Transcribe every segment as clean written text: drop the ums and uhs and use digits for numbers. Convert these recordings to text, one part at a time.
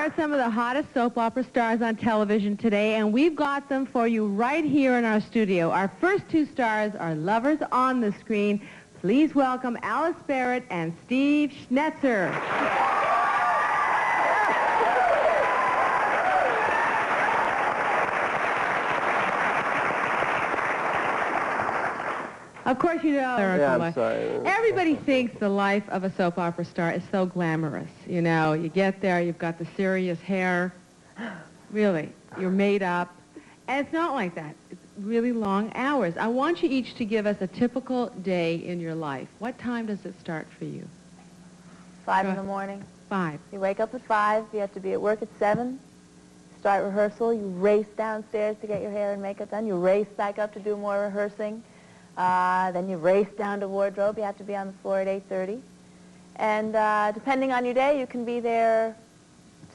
are some of the hottest soap opera stars on television today, and we've got them for you right here in our studio. Our first two stars are lovers on the screen. Please welcome Alice Barrett and Steve Schnetzer. Of course you know. Yeah, I'm sorry. Everybody thinks the life of a soap opera star is so glamorous. You know, you get there, you've got the serious hair. Really, you're made up. And it's not like that. It's really long hours. I want you each to give us a typical day in your life. What time does it start for you? 5 in the morning. 5. You wake up at 5. You have to be at work at 7. Start rehearsal. You race downstairs to get your hair and makeup done. You race back up to do more rehearsing. Then you race down to wardrobe. You have to be on the floor at 8:30. And depending on your day, you can be there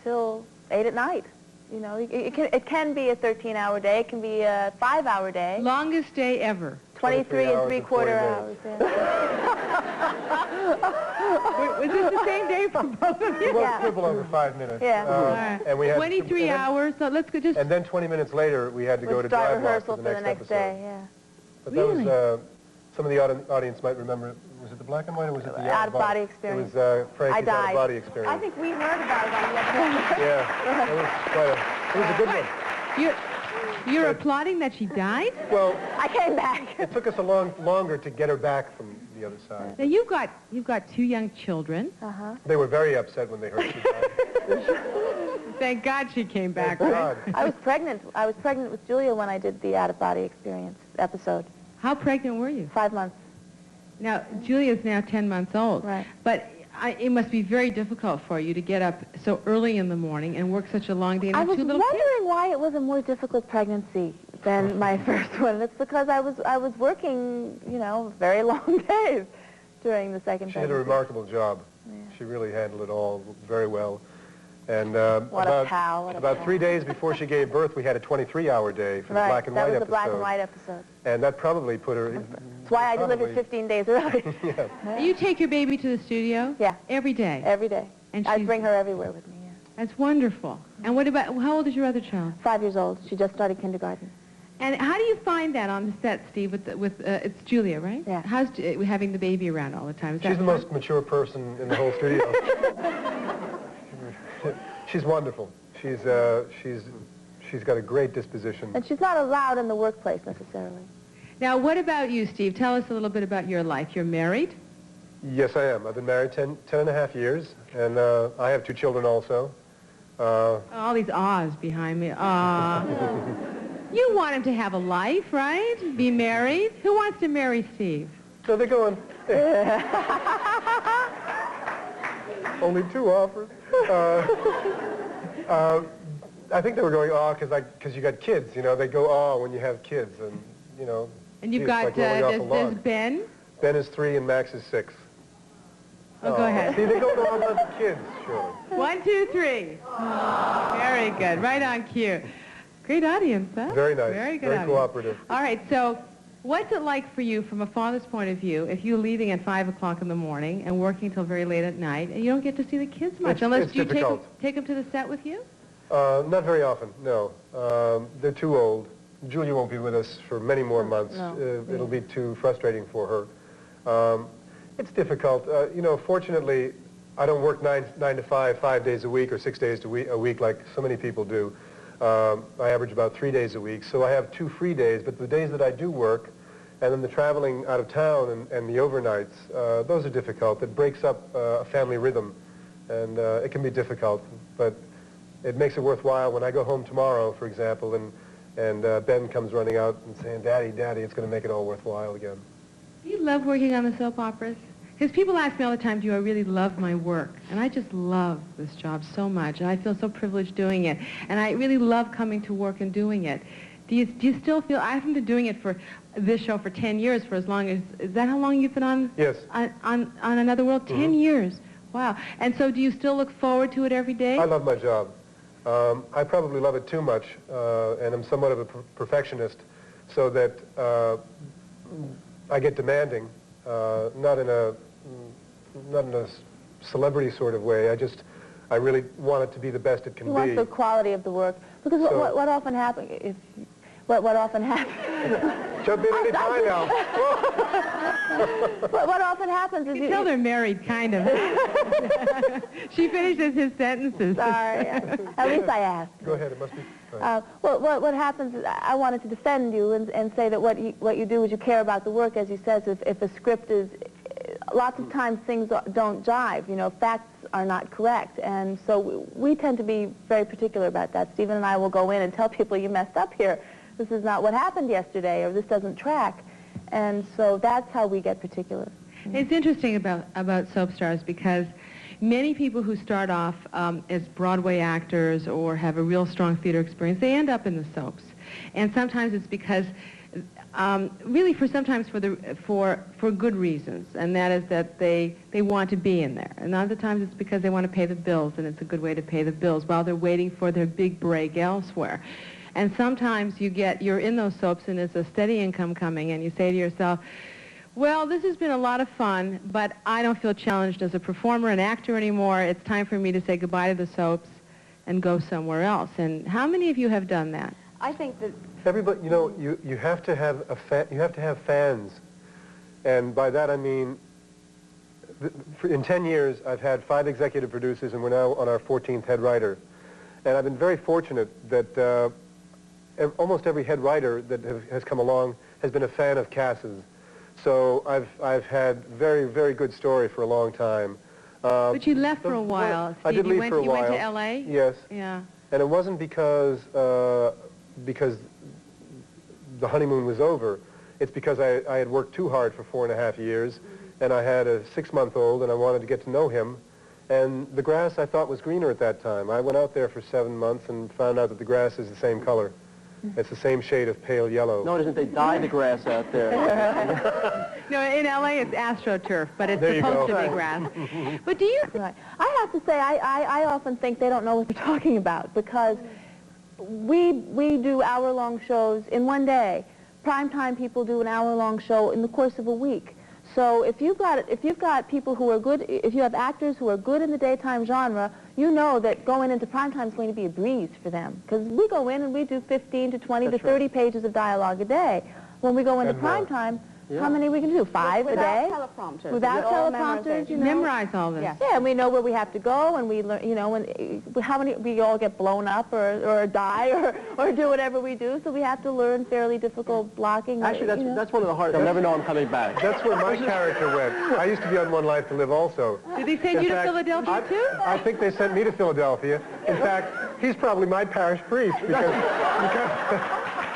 till 8 at night. You know, it can be a 13-hour day. It can be a 5-hour day. Longest day ever. 23 and 3/4 hours. Was this the same day for both of you? We both quibble over 5 minutes. Yeah. And we had 23 hours, so let's go just... And then 20 minutes later, we had to go to start drive rehearsal for the next episode. day, yeah. But that was, some of the audience might remember, was it the black and white or was it the out-of-body experience? It was Frankie's died. out-of-body experience. I think we heard about it on the other Yeah, it was a good one. You're applauding that she died? Well, I came back. It took us a longer to get her back from the other side. Now you've got 2 young children. They were very upset when they heard she died. Thank God she came back. Thank God. I was pregnant. I was pregnant with Julia when I did the out-of-body experience episode. How pregnant were you? 5 months. Now, Julia's now 10 months old. Right. But it must be very difficult for you to get up so early in the morning and work such a long day and I have was 2 little kids. wondering why it was a more difficult pregnancy than my first one. It's because I was working, you know, very long days during the second She did pregnancy. a remarkable job. Yeah. She really handled it all very well. And What a pal, what a about pal. 3 days before she gave birth, we had a 23-hour day for the black and white that was episode. the black and white episode. And that probably put her... That's why I delivered 15 days early. Yeah. You take your baby to the studio? Yeah. Every day? Every day. And I she's- bring her everywhere with me, yeah. That's wonderful. And what about, how old is your other child? 5 years old. She just started kindergarten. And how do you find that on the set, Steve, it's Julia, right? Yeah. How's having the baby around all the time? Is that She's the fun? most mature person in the whole studio. She's wonderful. She's got a great disposition. And she's not allowed in the workplace necessarily. Now, what about you, Steve? Tell us a little bit about your life. You're married? Yes, I am. I've been married 10 and a half years, and I have 2 children also. All these ahs behind me. You want him to have a life, right? Be married? Who wants to marry Steve? So they're going... Only 2 offers. I think they were going, because you got kids, you know. They go, when you have kids, and, you know. And you've geez, got, like rolling off a there's log. Ben? Ben is 3 and Max is 6. Oh, go ahead. See, they go to all the kids, surely. 1, 2, 3. Very good. Right on cue. Great audience, huh? Very nice. Very good Very audience. cooperative. All right, so what's it like for you from a father's point of view if you're leaving at 5 o'clock in the morning and working till very late at night and you don't get to see the kids much It's you difficult. take them to the set with you? Not very often, no. They're too old. Julia won't be with us for many more months. No. It'll be too frustrating for her. It's difficult. You know, fortunately, I don't work 9 to 5 days a week or 6 days a week like so many people do. I average about 3 days a week, so I have 2 free days, but the days that I do work, and then the traveling out of town and the overnights, those are difficult. It breaks up a family rhythm, and it can be difficult, but it makes it worthwhile when I go home tomorrow, for example, and Ben comes running out and saying, Daddy, Daddy, it's going to make it all worthwhile again. Do you love working on the soap operas? Because people ask me all the time, do I really love my work? And I just love this job so much, and I feel so privileged doing it. And I really love coming to work and doing it. Do you still feel, I haven't been doing it for this show for 10 years, for as long as, is that how long you've been on? Yes. On Another World? 10 years. Wow. And so do you still look forward to it every day? I love my job. I probably love it too much, and I'm somewhat of a perfectionist, so that I get demanding, not in a celebrity sort of way. I really want it to be the best it can You be. want the quality of the work. Because So- what often happens, what often happens, Jump in any time now. what often happens is You tell they're married, kind of. She finishes his sentences. Sorry, at least I asked. Go ahead, it must be. Well, what happens is I wanted to defend you and say that what you do is you care about the work, as you said. So if a script is, lots of times things don't jive. You know, facts are not correct, and so we tend to be very particular about that. Stephen and I will go in and tell people, you messed up here. This is not what happened yesterday, or this doesn't track. And so that's how we get particular. It's interesting about soap stars because many people who start off as Broadway actors or have a real strong theater experience, they end up in the soaps. And sometimes it's because, really sometimes for good reasons, and that is that they want to be in there. And other times it's because they want to pay the bills, and it's a good way to pay the bills while they're waiting for their big break elsewhere. And sometimes you're in those soaps and it's a steady income coming, and you say to yourself, well, this has been a lot of fun, but I don't feel challenged as a performer and actor anymore. It's time for me to say goodbye to the soaps and go somewhere else. And how many of you have done that? I think that Everybody, you know, you have to have you have to have fans, and by that I mean, in 10 years I've had 5 executive producers, and we're now on our 14th head writer, and I've been very fortunate that almost every head writer that has come along has been a fan of Cass's. So I've had very good story for a long time. But you left for a while, Steve. I did leave for a while. You went to L.A.? Yes. Yeah. And it wasn't because the honeymoon was over. It's because I had worked too hard for 4.5 years, and I had a 6-month-old, and I wanted to get to know him. And the grass I thought was greener at that time. I went out there for 7 months and found out that the grass is the same color. It's the same shade of pale yellow. No, it isn't. They dye the grass out there. No, in L.A. it's AstroTurf, but it's There you supposed go. to be grass. But do you... Right. I have to say, I often think they don't know what they're talking about, because we do hour-long shows in one day. Primetime people do an hour-long show in the course of a week. So if you've got people who are good, if you have actors who are good in the daytime genre, you know that going into primetime is going to be a breeze for them. Because we go in and we do 15 to 20 to 30 pages of dialogue a day. When we go into And more. primetime, how many we can do? 5 a day? Without teleprompters. Without It's all teleprompters, you know. memorize all this? Yeah. Yeah, and we know where we have to go, and we learn, you know, and how many, we all get blown up or die or do whatever we do, so we have to learn fairly difficult blocking. Actually, you know. that's one of the hard. They'll never know I'm coming back. That's where my character went. I used to be on One Life to Live also. Did they send In you to fact, Philadelphia, too? I think they sent me to Philadelphia. In fact, he's probably my parish priest because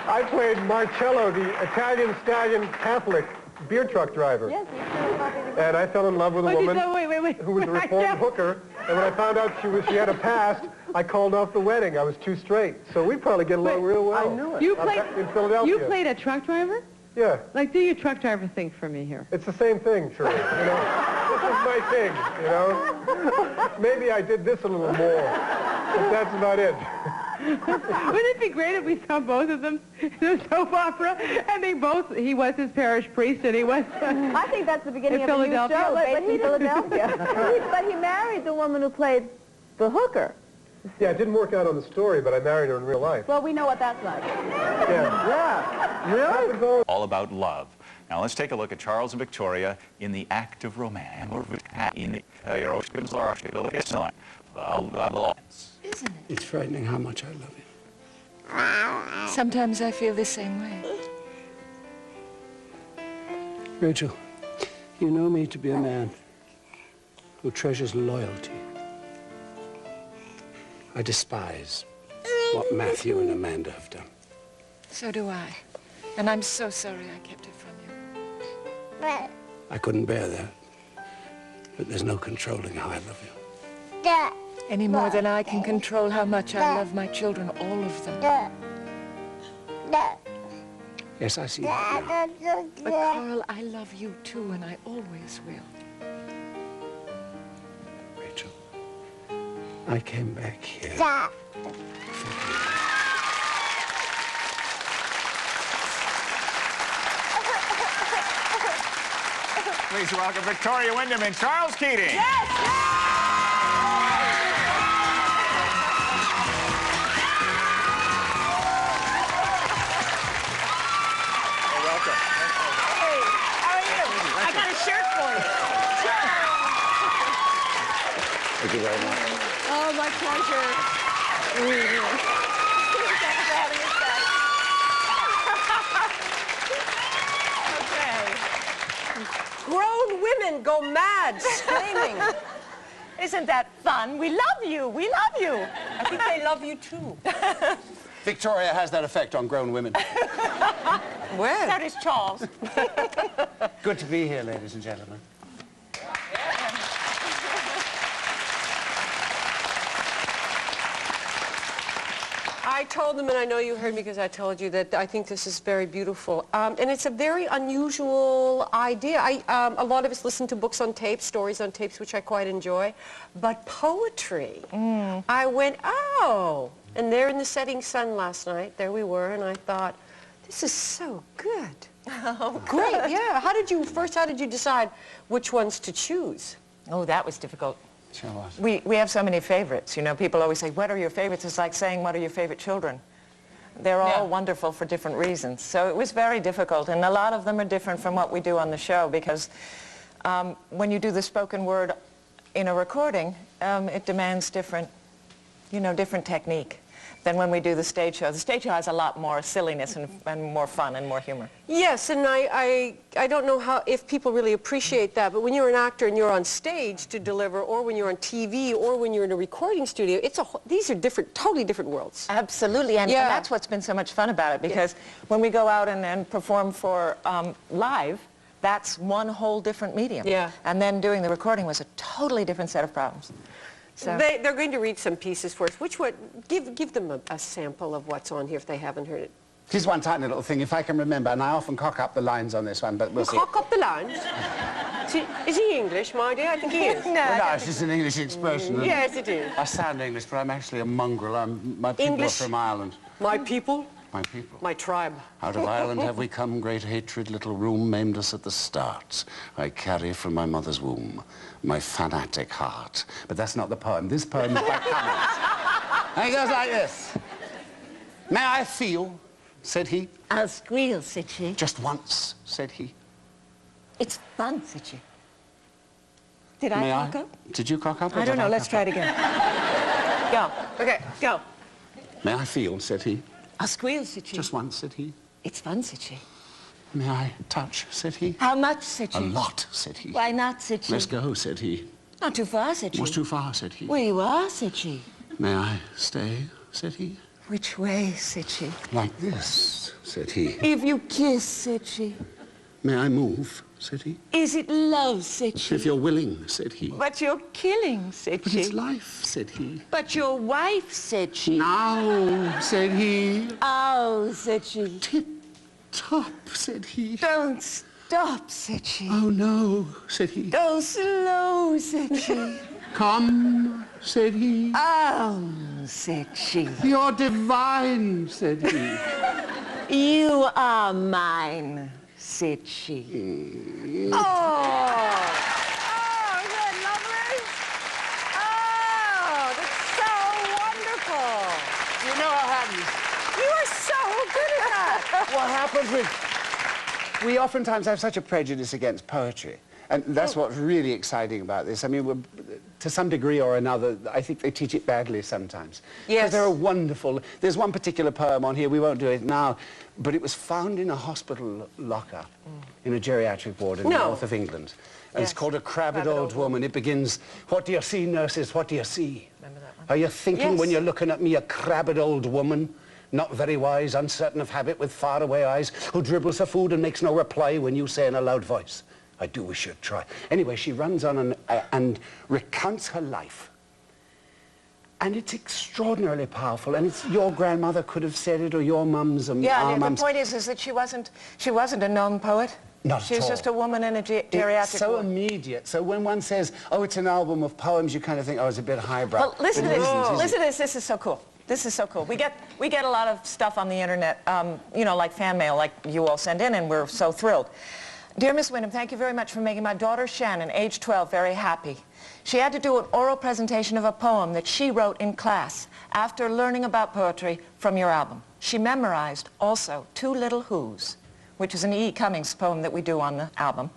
I played Marcello, the Italian stallion Catholic beer truck driver. Yes, you should probably. And I fell in love with a Wait, woman wait. who was a reformed hooker. And when I found out she had a past, I called off the wedding. I was too straight. So we probably get along real well. I knew it. You I'm played, in Philadelphia. you played a truck driver? Yeah. Like, do your truck driver thing for me here. It's the same thing, Shirley. You know, this is my thing, you know. Maybe I did this a little more, but that's about it. Wouldn't it be great if we saw both of them in a soap opera, and he was his parish priest, and he was... I think that's the beginning In of a new Philadelphia? show, But based in Philadelphia. But he married the woman who played the hooker. Yeah, it didn't work out on the story, but I married her in real life. Well, we know what that's like. Yeah. Yeah. Really? How's it going? All about love. Now let's take a look at Charles and Victoria in the act of romance. Isn't it? It's frightening how much I love you. Sometimes I feel the same way. Rachel, you know me to be a man who treasures loyalty. I despise what Matthew and Amanda have done. So do I. And I'm so sorry I kept it from you. I couldn't bear that. But there's no controlling how I love you. Any more than I can control how much I love my children, all of them. Yes, I see that now. But Carl, I love you too, and I always will. Rachel, I came back here. Please welcome Victoria Wyndham and Charles Keating. Yes! pleasure. Thanks for having us back. Okay. Grown women go mad screaming. Isn't that fun? We love you. We love you. I think they love you too. Victoria has that effect on grown women. Well, That is Charles. Good to be here, ladies and gentlemen. I told them, and I know you heard me because I told you, that I think this is very beautiful. And it's a very unusual idea. A lot of us listen to books on tapes, stories on tapes, which I quite enjoy. But poetry, I went, oh. And there in the setting sun last night, there we were, and I thought, this is so good. Oh, Great, yeah. How did you decide which ones to choose? Oh, that was difficult. Sure was. We have so many favorites. You know, people always say, what are your favorites? It's like saying, what are your favorite children? They're all wonderful for different reasons. So it was very difficult, and a lot of them are different from what we do on the show, because when you do the spoken word in a recording, it demands different technique than when we do the stage show. The stage show has a lot more silliness and more fun and more humor. Yes, and I don't know if people really appreciate that, but when you're an actor and you're on stage to deliver, or when you're on TV, or when you're in a recording studio, these are totally different worlds. Absolutely, and that's what's been so much fun about it, because when we go out and perform for live, that's one whole different medium. Yeah. And then doing the recording was a totally different set of problems. So. They're going to read some pieces for us. Which one? Give them a sample of what's on here if they haven't heard it. Here's one tiny little thing, if I can remember, and I often cock up the lines on this one, but we'll see. Cock up the lines? Is he English, my dear? I think he is. No, it's just an English expression. Yes, it is. I sound English, but I'm actually a mongrel. My people English. are from Ireland. My people, My people. my tribe. Out of Ireland have we come, great hatred, little room, maimed us at the start. I carry from my mother's womb my fanatic heart. But that's not the poem. This poem is by Cummings. And it goes like this. May I feel, said he. I'll squeal, said she. Just once, said he. It's fun, said she. Did May I cock up? Did you cock up? Or I don't did know, let's try it again. Go. Okay, go. May I feel, said he. I'll squeal, said she. Just once, said he. It's fun, said she. May I touch, said he. How much, said she. A lot, said he. Why not, said she. Let's go, said he. Not too far, said she. Was too far, said he. Where you are, said she. May I stay, said he. Which way, said she. Like this, said he. If you kiss, said she. May I move, said he. Is it love, said she. If you're willing, said he. But you're killing, said But she. it's life, said he. But your wife, said she. Now, said he. Oh, said she. Tip-top, said he. Don't stop, said she. Oh, no, said he. Go slow, said she. Come, said he. Oh, said she. You're divine, said he. You are mine, said she. Oh! Oh, isn't that lovely? Oh, that's so wonderful. You know what happens? You are so good at that. What happens with... We oftentimes have such a prejudice against poetry. And that's what's really exciting about this. I mean, to some degree or another, I think they teach it badly sometimes. Yes. Because there are wonderful... There's one particular poem on here, we won't do it now, but it was found in a hospital locker in a geriatric ward in the north of England. And it's called A Crabbed Old Woman. It begins, what do you see, nurses, what do you see? Remember that one? Are you thinking when you're looking at me, a crabbed old woman? Not very wise, uncertain of habit, with faraway eyes, who dribbles her food and makes no reply when you say in a loud voice, I do wish you'd try. Anyway, she runs on and recounts her life. And it's extraordinarily powerful, and it's your grandmother could have said it, or your mum's, and our Yeah, the mums. point is that she wasn't a known poet. Not She was at just all. a woman in a geriatric It's so ward. immediate. So when one says, oh, it's an album of poems, you kind of think, oh, it's a bit highbrow. Well, listen to But it this. isn't, is Listen it? to this. This is so cool. This is so cool. We get a lot of stuff on the internet, you know, like fan mail, like you all send in, and we're so thrilled. Dear Miss Wyndham, thank you very much for making my daughter Shannon, age 12, very happy. She had to do an oral presentation of a poem that she wrote in class after learning about poetry from your album. She memorized also Two Little Who's, which is an E. Cummings poem that we do on the album,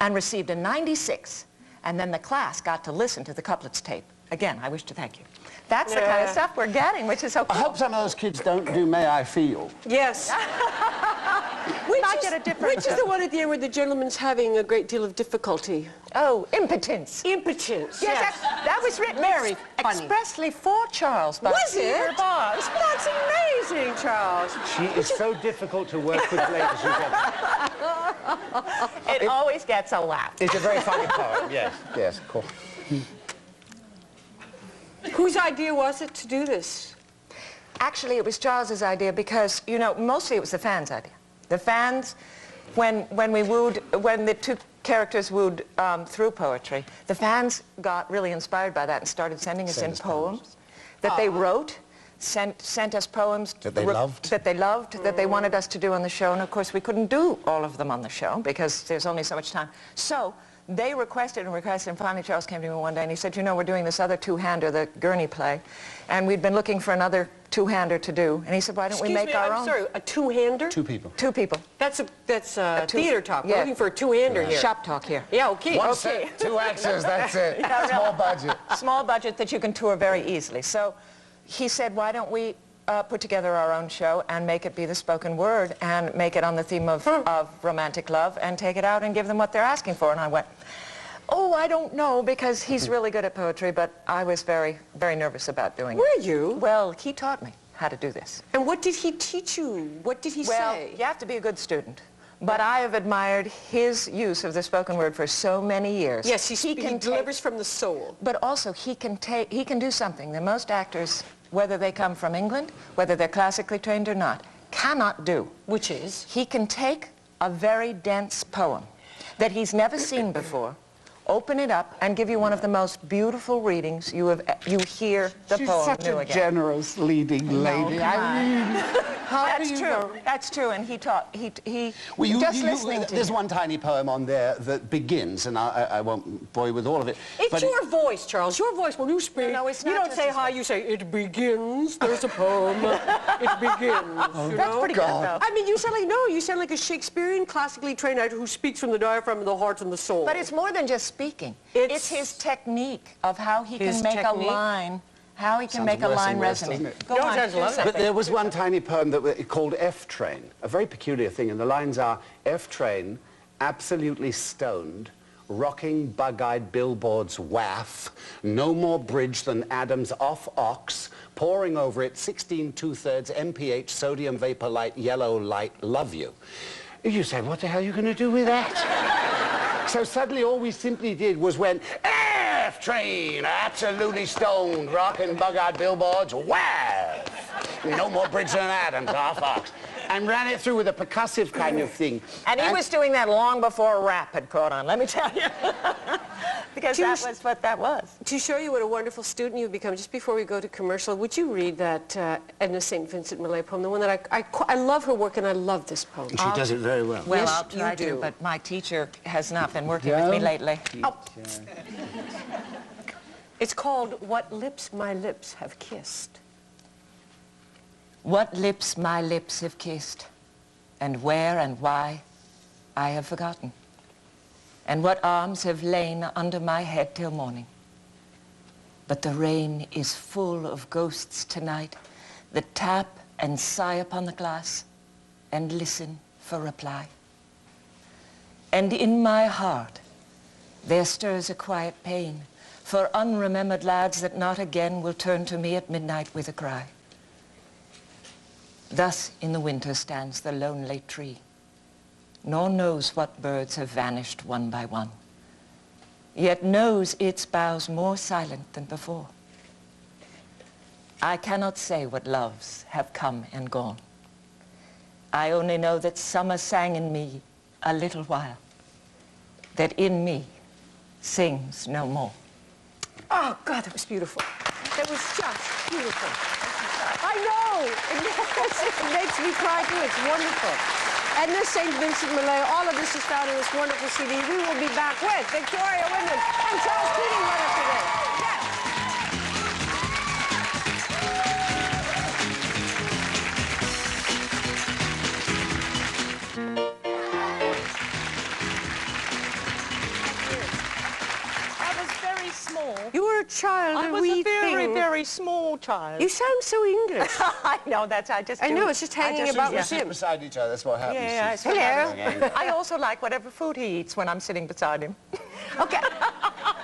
and received a 96. And then the class got to listen to the couplets tape. Again, I wish to thank you. That's the kind of Yeah. stuff we're getting, which is so I cool. hope some of those kids don't do May I Feel. Yes. Might get a different- Which is the one at the end where the gentleman's having a great deal of difficulty? Oh, impotence. Impotence. Yes, that was written Very funny. expressly for Charles by Was Peter it? Bars. That's amazing, Charles. She is so difficult to work with, ladies and gentlemen. It always gets a laugh. It's a very funny poem, yes. Yes, of course. Whose idea was it to do this? Actually, it was Charles's idea because, you know, mostly it was the fans' idea. The fans, when the two characters wooed through poetry, the fans got really inspired by that and started sending us in poems that they wrote, sent us poems That they loved. that they wanted us to do on the show. And of course, we couldn't do all of them on the show because there's only so much time. So they requested and requested, and finally Charles came to me one day and he said, you know, we're doing this other two-hander, the Gurney play, and we'd been looking for another two-hander to do. And he said, why don't we make our I'm own? sorry, a two-hander? Two people. Two people. That's two- theater talk. We're yeah. looking for a two-hander here. Shop talk here. Yeah, okay. One okay. set, two actors, that's it. Yeah, Small budget. Small budget that you can tour very easily. So he said, why don't we put together our own show and make it be the spoken word and make it on the theme of romantic love and take it out and give them what they're asking for. And I went, oh, I don't know, because he's really good at poetry, but I was very, very nervous about doing it. Were you? Well, he taught me how to do this. And what did he teach you? What did he Well, say? you have to be a good student. But I have admired his use of the spoken word for so many years. Yes, he can delivers from the soul. But also, he can do something that most actors, whether they come from England, whether they're classically trained or not, cannot do. Which is? He can take a very dense poem that he's never seen before, open it up, and give you one of the most beautiful readings you hear the She's poem such new a again. generous leading lady. I mean, how do you know? That's true, and he taught, Well, just listening to there's him. one tiny poem on there that begins, and I won't bore you with all of it. It's but your voice, Charles. Your voice when you speak. No, it's you not don't just say his hi, you say, it begins. There's a poem. It begins. You That's know? pretty good, though. I mean, you sound like a Shakespearean, classically trained actor who speaks from the diaphragm and the heart and the soul. But it's more than just speaking. It's It's his technique of how he His can make technique? a line, how he can Sounds make a worse line and worse, resonate. doesn't it? Go No, it on, sounds do lovely. But something. there was one tiny poem called F Train, a very peculiar thing, and the lines are, F Train, absolutely stoned, rocking bug-eyed billboards waff, no more bridge than Adam's off ox, pouring over it 16 2/3 MPH sodium vapor light, yellow light, love you. You say, what the hell are you going to do with that? So suddenly all we simply did was went, F Train, absolutely stoned, rocking bug-eyed billboards, waff, no more bridge than Adam's off ox. And ran it through with a percussive kind of thing. And he was doing that long before rap had caught on, let me tell you. Because that was what that was. To show you what a wonderful student you've become, just before we go to commercial, would you read that Edna St. Vincent Millay poem, the one that I love her work and I love this poem. She does it very well. Well, Yes, I'll try you to, do. but my teacher has not been working with me lately. It's called What Lips My Lips Have Kissed. What lips my lips have kissed, and where and why I have forgotten, and what arms have lain under my head till morning. But the rain is full of ghosts tonight that tap and sigh upon the glass and listen for reply. And in my heart there stirs a quiet pain for unremembered lads that not again will turn to me at midnight with a cry. Thus in the winter stands the lonely tree, nor knows what birds have vanished one by one, yet knows its boughs more silent than before. I cannot say what loves have come and gone. I only know that summer sang in me a little while, that in me sings no more. Oh, God, that was beautiful. That was just beautiful. I know. It makes me cry, too. It's wonderful. Edna St. Vincent Millay, all of this is found in this wonderful CD. We will be back with Victoria Wyndham and Charles Keating with us today. Yes. I was very small. You were child, I a was wee a very, thing. very small child. You sound so English. I know, I know, it's just hanging about with Sit him. beside each other, that's what happens. Yeah, I Hello. I also like whatever food he eats when I'm sitting beside him. Okay.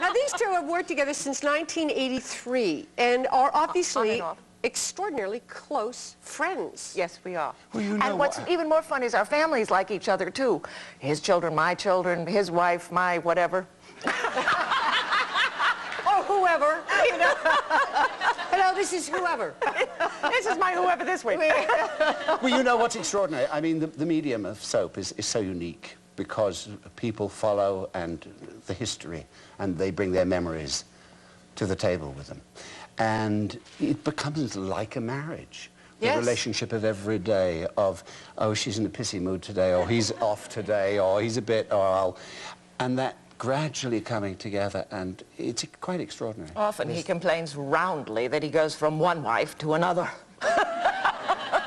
Now, these two have worked together since 1983 and are obviously off. extraordinarily close friends. Yes, we are. Well, you know and what's what- even more fun is our families like each other, too. His children, my children, his wife, my whatever. Or whoever. You know. Hello, this is whoever. This is my whoever this week. Well, you know what's extraordinary? I mean, the medium of soap is so unique because people follow and the history, and they bring their memories to the table with them. And it becomes like a marriage. The Yes. relationship of every day of, oh, she's in a pissy mood today, or he's off today, or he's a bit, and that gradually coming together, and it's quite extraordinary. Often he complains roundly that he goes from one wife to another.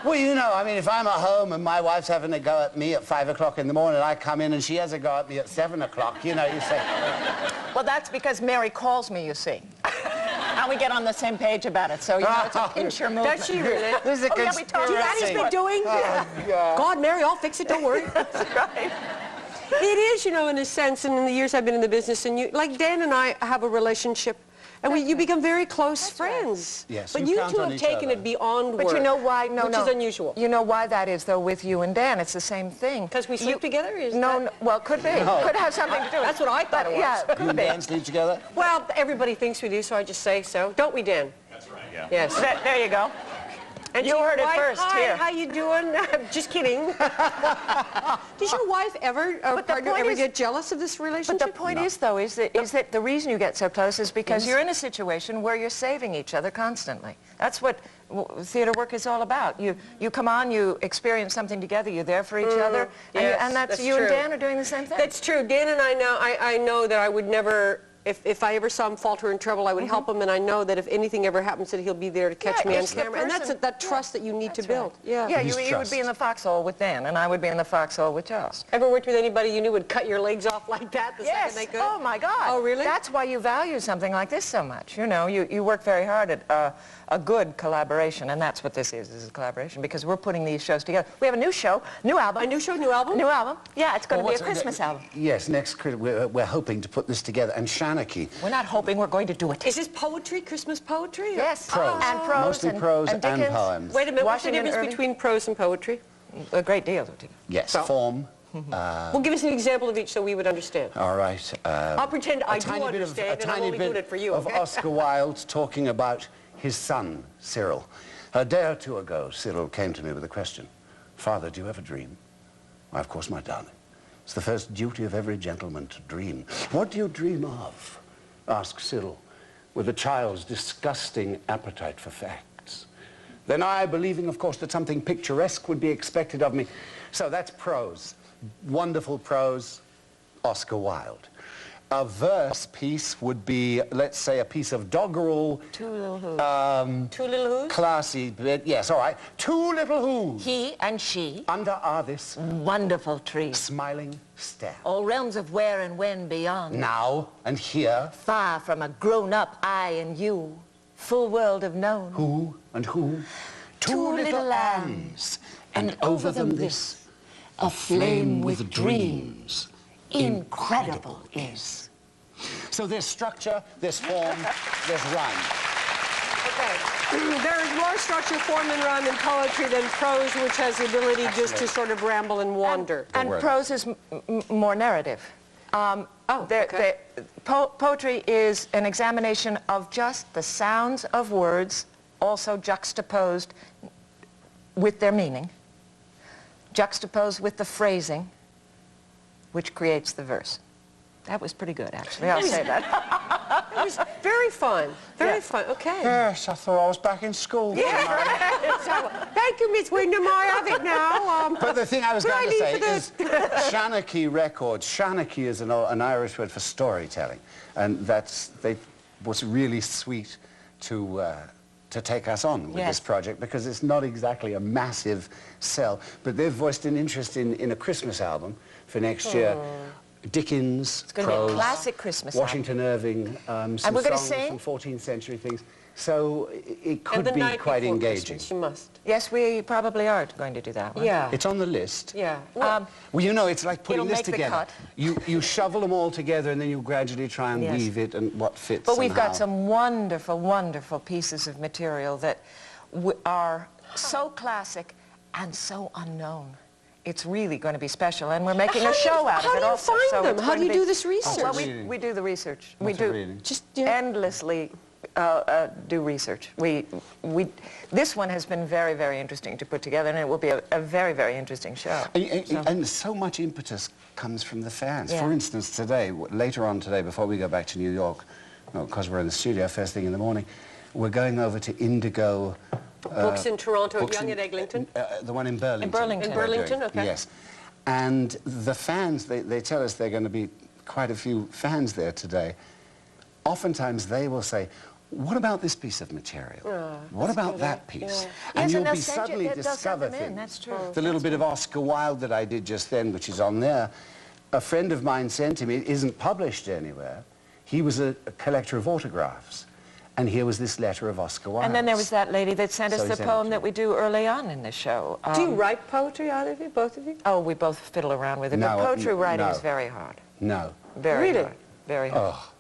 Well, you know, I mean, if I'm at home and my wife's having a go at me at 5 o'clock in the morning, I come in and she has a go at me at 7 o'clock, you know, you say... Well, that's because Mary calls me, you see. And we get on the same page about it, so, you know, it's a pinch your movement. Does she really? This is a yeah, we talked See what about he's it. been doing? God, Mary, I'll fix it, don't worry. That's right. It is, you know, in a sense, and in the years I've been in the business, and you, like Dan and I have a relationship, and you become very close friends. Yes, But you you count two on have each taken other. it beyond But work. you know why? No, which no. is unusual. You know why that is, though, with you and Dan? It's the same thing. Because we sleep together? Is No, that- no, well, could be. Could have something to do with it. That's what I thought it was. Yeah, You could and be. Dan sleep together? Well, everybody thinks we do, so I just say so. Don't we, Dan? That's right, yeah. Yes. There you go. And You to your heard it wife, first Hi, here. how you doing? Just kidding. Does your wife ever, or But the partner, point ever is- get jealous of this relationship? But the point is, though, is that the reason you get so close is because you're in a situation where you're saving each other constantly. That's what theater work is all about. You come on, you experience something together, you're there for each other, yes, and that's you true. and Dan are doing the same thing. That's true. Dan and I know that I would never, if I ever saw him falter in trouble, I would help him, and I know that if anything ever happens, that he'll be there to catch Yeah, me on it's the camera. And that's person- that trust that you need to That's build. right. Yeah. Yeah, His you would trust. be in the foxhole with Dan, and I would be in the foxhole with Charles. Ever worked with anybody you knew would cut your legs off like that the Yes. second they could? Oh, my God. Oh, really? That's why you value something like this so much. You know, you work very hard at a good collaboration, and that's what this is a collaboration, because we're putting these shows together. We have a new show, new album. A new show, new album? New album. Yeah, it's going to Well, be a Christmas album. Yes, next Christmas, we're hoping to put this together, and Shanachie, We're not hoping, we're going to do it. Is this poetry, Christmas poetry? or- Yes. Prose. And prose. Mostly and, prose and Dickens. poems. Wait a minute, what's the Washington difference Irving. between prose and poetry? A great deal. yes, So- form. Well, give us an example of each so we would understand. All right. I'll pretend I do tiny bit of, understand, a and I'm tiny only bit doing it for you, of okay? Oscar Wilde talking about his son, Cyril. A day or two ago, Cyril came to me with a question. Father, do you ever dream? Why, of course, my darling. It's the first duty of every gentleman to dream. What do you dream of? Asked Cyril, with a child's disgusting appetite for facts. Then I, believing, of course, that something picturesque would be expected of me. So that's prose. Wonderful prose, Oscar Wilde. A verse piece would be, let's say, a piece of doggerel. Two little who's. Two little who's? Classy bit. Yes, all right. Two little who's. He and she, Under are this wonderful trees. smiling stare. All realms of where and when beyond. Now and here, Far from a grown-up I and you, full world of known. who and who? Two little lambs, and over them this, aflame with dreams. incredible is. So there's structure, there's form, there's rhyme. Okay. There is more structure, form, and rhyme in poetry than prose, which has the ability just to sort of ramble and wander. And word. prose is more narrative. okay. Poetry is an examination of just the sounds of words, also juxtaposed with their meaning, juxtaposed with the phrasing, which creates the verse. That was pretty good, actually. I'll say that. It was very fun. Very fun. Okay. Yes, I thought I was back in school. So, thank you, Miss Wyndham. I have it now. But the thing I was Could going I to say leave is Shanachie Records. Shanachie is an Irish word for storytelling, and was really sweet to take us on with Yes. this project, because it's not exactly a massive sell, but they've voiced an interest in a Christmas album for next year. Dickens, It's going to be a prose, classic Christmas album. Washington Irving, some we're gonna songs sing? from 14th century things. So it And could the be night quite before engaging. Christmas, you must. Yes, we probably are going to do that one. Yeah. It's on the list. Yeah. Well, you know, it's like putting it'll this make the together. cut. You shovel them all together and then you gradually try and Yes. weave it and what fits. But we've and how. got some wonderful, wonderful pieces of material that are so classic and so unknown. It's really going to be special, and we're making a show out of it also. How do you so find it's them? How going do you to be- do this research? Well, reading? we do the research. What's we a do reading? Just endlessly do research. This one has been very, very interesting to put together, and it will be a very, very interesting show. And so much impetus comes from the fans. Yeah. For instance, today, later on today, before we go back to New York, because we're in the studio first thing in the morning, we're going over to Indigo. Books in Toronto, Books Yonge in- and Eglinton? The one in Burlington. In Burlington. In Burlington, they're doing. okay. Yes. And the fans, they tell us there are going to be quite a few fans there today. Oftentimes they will say, what about this piece of material? What about that piece? Yeah. Yes, And and you'll they'll be send you- suddenly they'll send discover them in, things. that's true. The little bit of Oscar Wilde that I did just then, which is on there, a friend of mine sent to me. It isn't published anywhere. He was a collector of autographs. And here was this letter of Oscar Wilde. And then there was that lady that sent us So he the sent it poem to that me. we do early on in the show. Do you write poetry, either of you, both of you? Oh, we both fiddle around with it. No, but poetry writing no. is very hard. No. Very Really? hard. Very hard. Oh.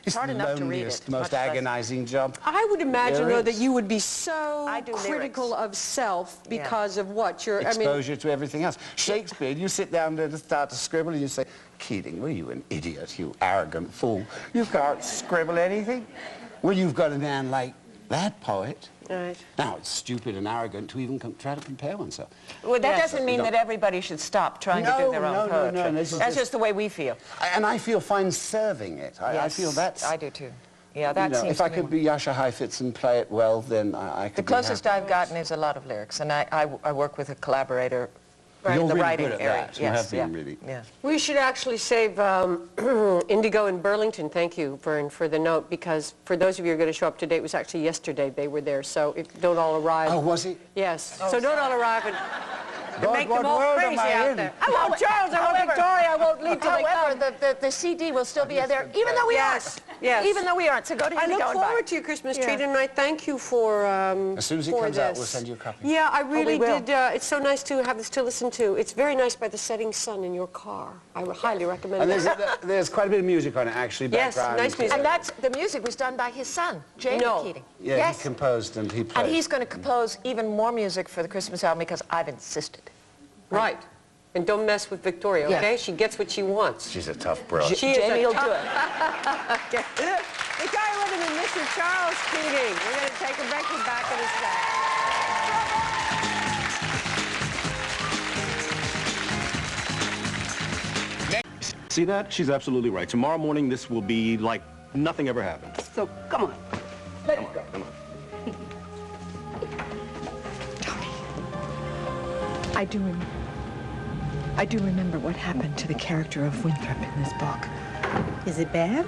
It's hard the enough to read loneliest, it, most much less- agonizing job. I would imagine, There though, that is. you would be so I do critical lyrics. of self because of what you're, Exposure to everything else. Shakespeare, you sit down there to start to scribble and you say, Keating, were you an idiot, you arrogant fool? You can't scribble anything. Well, you've got a man like that poet. Right. Now, it's stupid and arrogant to even try to compare oneself. Well, that Yes. doesn't mean No. that everybody should stop trying to do their own no, poetry. this is That's just the way we feel. And I feel fine serving it. I feel that's... I do too. Yeah, that seems if to I me could be Yasha Heifetz and play it well, then I could the be closest happy. I've gotten is a lot of lyrics, and I work with a collaborator in You're the really writing good at area. that. You Yes, have been yeah. really. Yeah. We should actually save Indigo in Burlington. Thank you, Vern, for the note, because for those of you who are going to show up today, it was actually yesterday they were there, so don't all arrive. Oh, was it? Yes. So don't all arrive and God, make what them all world crazy am I out in? there. I want Charles, I want However- Victoria, I won't leave till they However, come. the CD will still be there, even though we Yes, aren't. yes. Even though we aren't. So go to I Indigo look and buy forward it. to your Christmas Yeah. treat, and I thank you for As soon as it for comes out, this. we'll send you a copy. Yeah, I really will. did. It's so nice to have this to listen to. It's very nice by the setting sun in your car. I highly recommend And it. there's quite a bit of music on it, actually. Yes, background. nice music. And that's the music was done by his son, Jamie No. Keating. Yeah, yes. he composed and he played. And he's going to compose even more music for the Christmas album because I've insisted. Right. And don't mess with Victoria, Yeah. okay? She gets what she wants. She's a tough broad. She is Jamie a will do tough- it. Okay. The guy with him is Mr. Charles Keating. We're going to take a break. We're back in a second. See that? She's absolutely right. Tomorrow morning, this will be like nothing ever happened. So, come on. Let's go. Come on. I do remember what happened to the character of Winthrop in this book. Is it bad?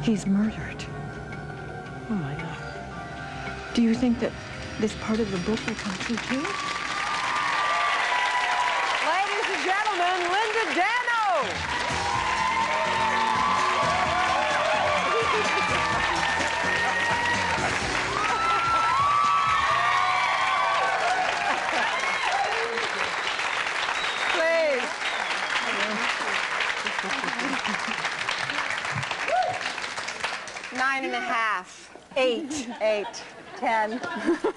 He's murdered. Oh, my God. Do you think that this part of the book will come true too? Ladies and gentlemen, Linda Dano. Please. 9.5. 8. 10.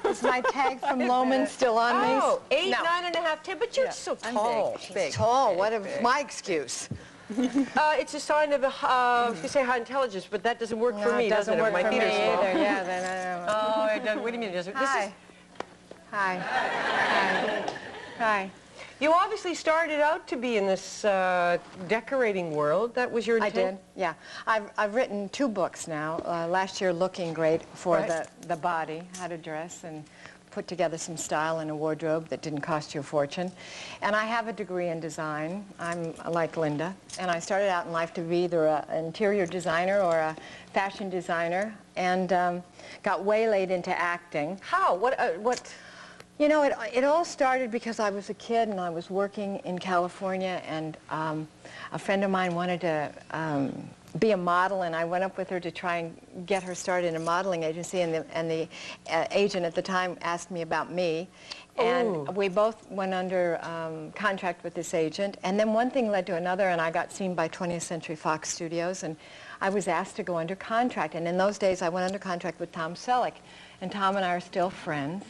Is my tag from Loman still on me? Oh, 8, No. 9.5, 10, but you're so I'm tall. big. Tall. What is my excuse? It's a sign of, you say high intelligence, but that doesn't work for me, does it? Doesn't work My for feet me are small. either. Yeah, then I don't. Oh, it doesn't. What do you mean it doesn't? This is, Hi. Hi. Hi. you obviously started out to be in this decorating world. That was your I intent? did, yeah. I've written 2 books now. Last year, Looking Great, for Right. the body, how to dress and put together some style in a wardrobe that didn't cost you a fortune. And I have a degree in design. I'm like Linda. And I started out in life to be either an interior designer or a fashion designer, and got waylaid into acting. How? What? You know, it all started because I was a kid and I was working in California, and a friend of mine wanted to be a model, and I went up with her to try and get her started in a modeling agency, and the agent at the time asked me about me. And we both went under contract with this agent, and then one thing led to another, and I got seen by 20th Century Fox Studios, and I was asked to go under contract. And in those days, I went under contract with Tom Selleck, and Tom and I are still friends.